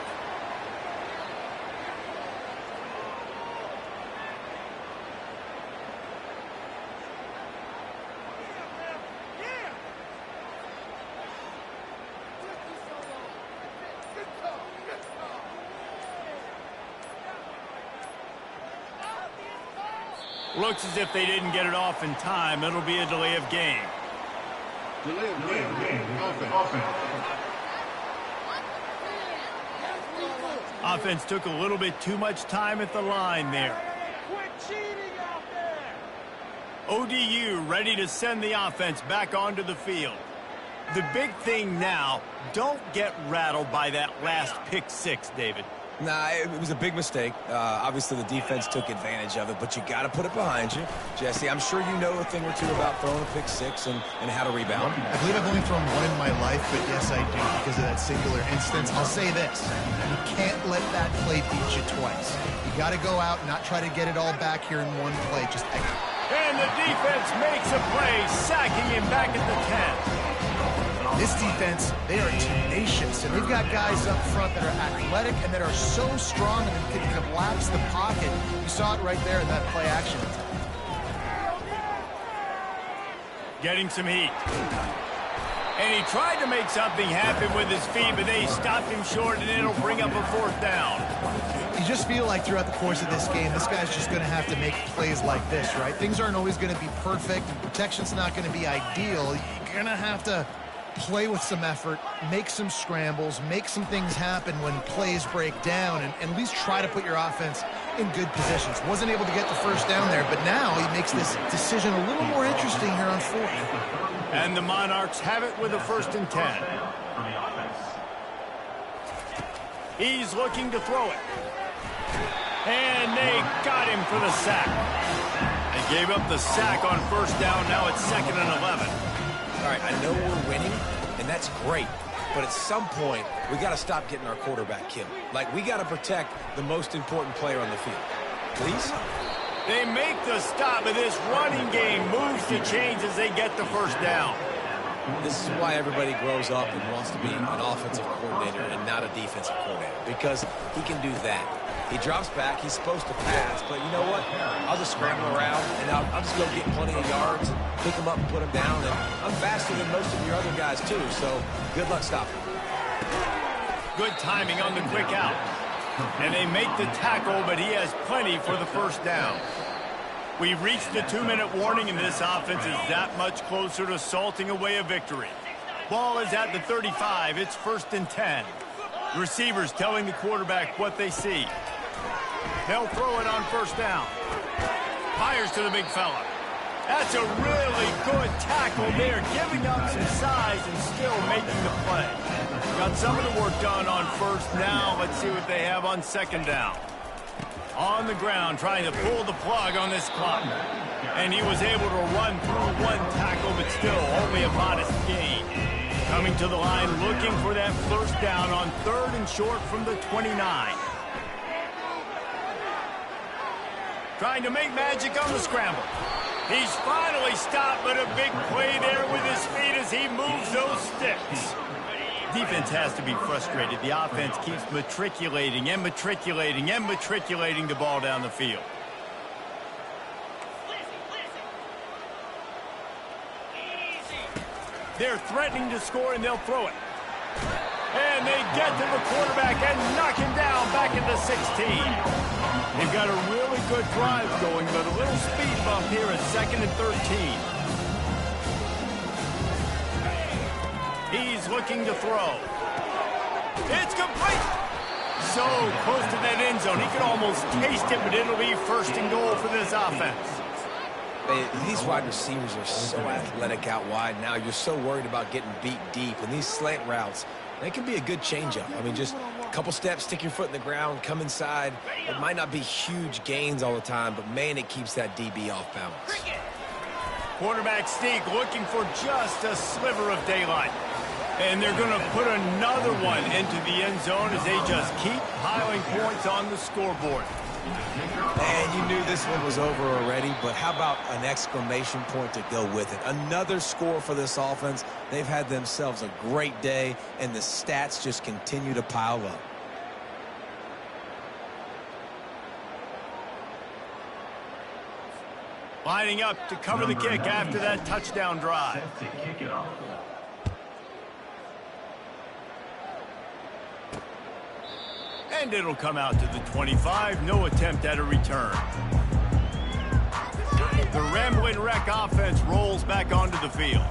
Looks as if they didn't get it off in time. It'll be a delay of game. Delay of game. Offense. Offense took a little bit too much time at the line there. Quit cheating out there! ODU ready to send the offense back onto the field. The big thing now, don't get rattled by that last pick six, David. Nah, it was a big mistake. Obviously, the defense took advantage of it, but you got to put it behind you. Jesse, I'm sure you know a thing or two about throwing a pick six and how to rebound. I believe I've only thrown one in my life, but yes, I do because of that singular instance. I'll say this. You can't let that play beat you twice. You got to go out and not try to get it all back here in one play. Just And the defense makes a play, sacking him back at the 10. This defense, they are tenacious, and they've got guys up front that are athletic and that are so strong and can collapse the pocket. You saw it right there in that play action. Getting some heat. And he tried to make something happen with his feet, but they stopped him short, and it'll bring up a fourth down. You just feel like throughout the course of this game, this guy's just going to have to make plays like this, right? Things aren't always going to be perfect, and protection's not going to be ideal. You're going to have to play with some effort, make some scrambles, make some things happen when plays break down, and at least try to put your offense in good positions. Wasn't able to get the first down there, but now he makes this decision a little more interesting here on fourth. And the Monarchs have it with a 1st and 10. He's looking to throw it. And they got him for the sack. They gave up the sack on 1st down. Now it's 2nd and 11. All right, I know we're winning, and that's great. But at some point, we got to stop getting our quarterback killed. Like, we got to protect the most important player on the field. Please? They make the stop, but this running game moves to change as they get the 1st down. This is why everybody grows up and wants to be an offensive coordinator and not a defensive coordinator, because he can do that. He drops back, he's supposed to pass, but you know what? I'll just scramble around, and I'll just go get plenty of yards, pick him up and put him down, and I'm faster than most of your other guys too, so good luck stopping. Good timing on the quick out. And they make the tackle, but he has plenty for the 1st down. We've reached the 2-minute warning, and this offense is that much closer to salting away a victory. Ball is at the 35. It's 1st and 10. The receivers telling the quarterback what they see. They'll throw it on 1st down. Fires to the big fella. That's a really good tackle there, giving up some size and still making the play. Got some of the work done on 1st. Now let's see what they have on 2nd down. On the ground, trying to pull the plug on this clock. And he was able to run through one tackle, but still only a modest gain. Coming to the line, looking for that 1st down on 3rd and short from the 29. Trying to make magic on the scramble. He's finally stopped, but a big play there with his feet as he moves those sticks. Defense has to be frustrated. The offense keeps matriculating and matriculating and matriculating the ball down the field. They're threatening to score, and they'll throw it. And they get to the quarterback and knock him down back at the 16. They've got a really good drive going, but a little speed bump here at 2nd and 13. He's looking to throw. It's complete. So close to that end zone. He could almost taste it, but it'll be 1st and goal for this offense. These wide receivers are so athletic out wide now. You're so worried about getting beat deep. And these slant routes, they can be a good changeup. I mean, just a couple steps, stick your foot in the ground, come inside. It might not be huge gains all the time, but, man, it keeps that DB off balance. Quarterback sneak looking for just a sliver of daylight. And they're going to put another one into the end zone as they just keep piling points on the scoreboard. And you knew this one was over already, but how about an exclamation point to go with it? Another score for this offense. They've had themselves a great day, and the stats just continue to pile up. Lining up to cover the kick after that touchdown drive. And it'll come out to the 25. No attempt at a return. The Ramblin' Wreck offense rolls back onto the field.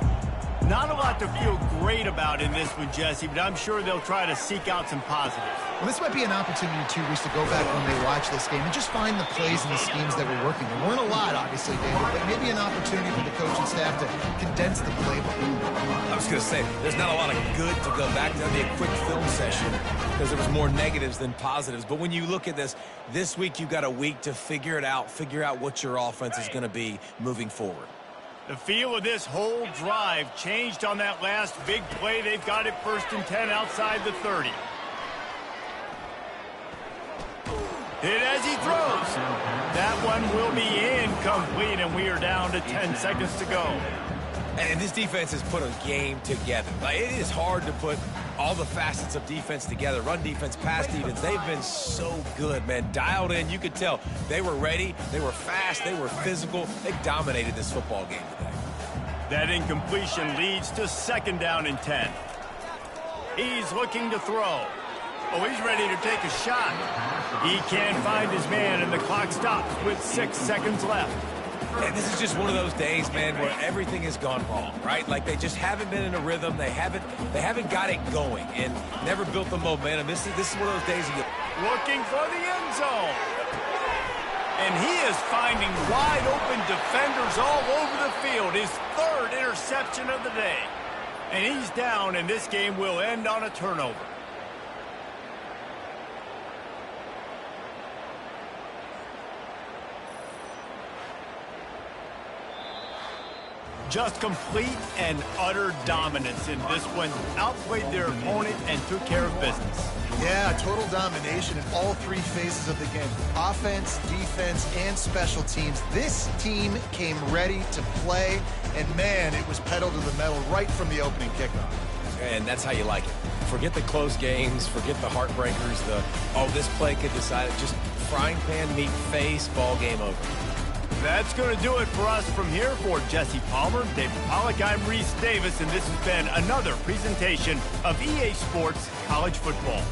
Not a lot to feel great about in this one, Jesse, but I'm sure they'll try to seek out some positives. Well, this might be an opportunity, too, Reese, to go back when they watch this game and just find the plays and the schemes that were working. There weren't a lot, obviously, David, but maybe an opportunity for the coaching staff to condense the playbook. I was going to say, there's not a lot of good to go back. There'll be a quick film session because there was more negatives than positives. But when you look at this week you've got a week to figure it out, figure out what your offense is going to be moving forward. The feel of this whole drive changed on that last big play. They've got it 1st and 10 outside the 30. Hit as he throws. That one will be incomplete, and we are down to 10 seconds to go. And this defense has put a game together. Like, it is hard to put all the facets of defense together. Run defense, pass defense. They've been so good, man. Dialed in. You could tell they were ready. They were fast. They were physical. They dominated this football game today. That incompletion leads to 2nd down and 10. He's looking to throw. Oh, he's ready to take a shot. He can't find his man, and the clock stops with 6 seconds left. And this is just one of those days, man, where everything has gone wrong, right? Like, they just haven't been in a rhythm. They haven't got it going and never built the momentum. This is one of those days you get looking for the end zone. And he is finding wide open defenders all over the field. His 3rd interception of the day. And he's down, and this game will end on a turnover. Just complete and utter dominance in this one. Outplayed their opponent and took care of business. Yeah, total domination in all 3 phases of the game. Offense, defense, and special teams. This team came ready to play, and man, it was pedal to the metal right from the opening kickoff. And that's how you like it. Forget the close games, forget the heartbreakers, this play could decide it. Just frying pan meet face, ball game over. That's going to do it for us from here. For Jesse Palmer, David Pollack, I'm Reese Davis, and this has been another presentation of EA Sports College Football.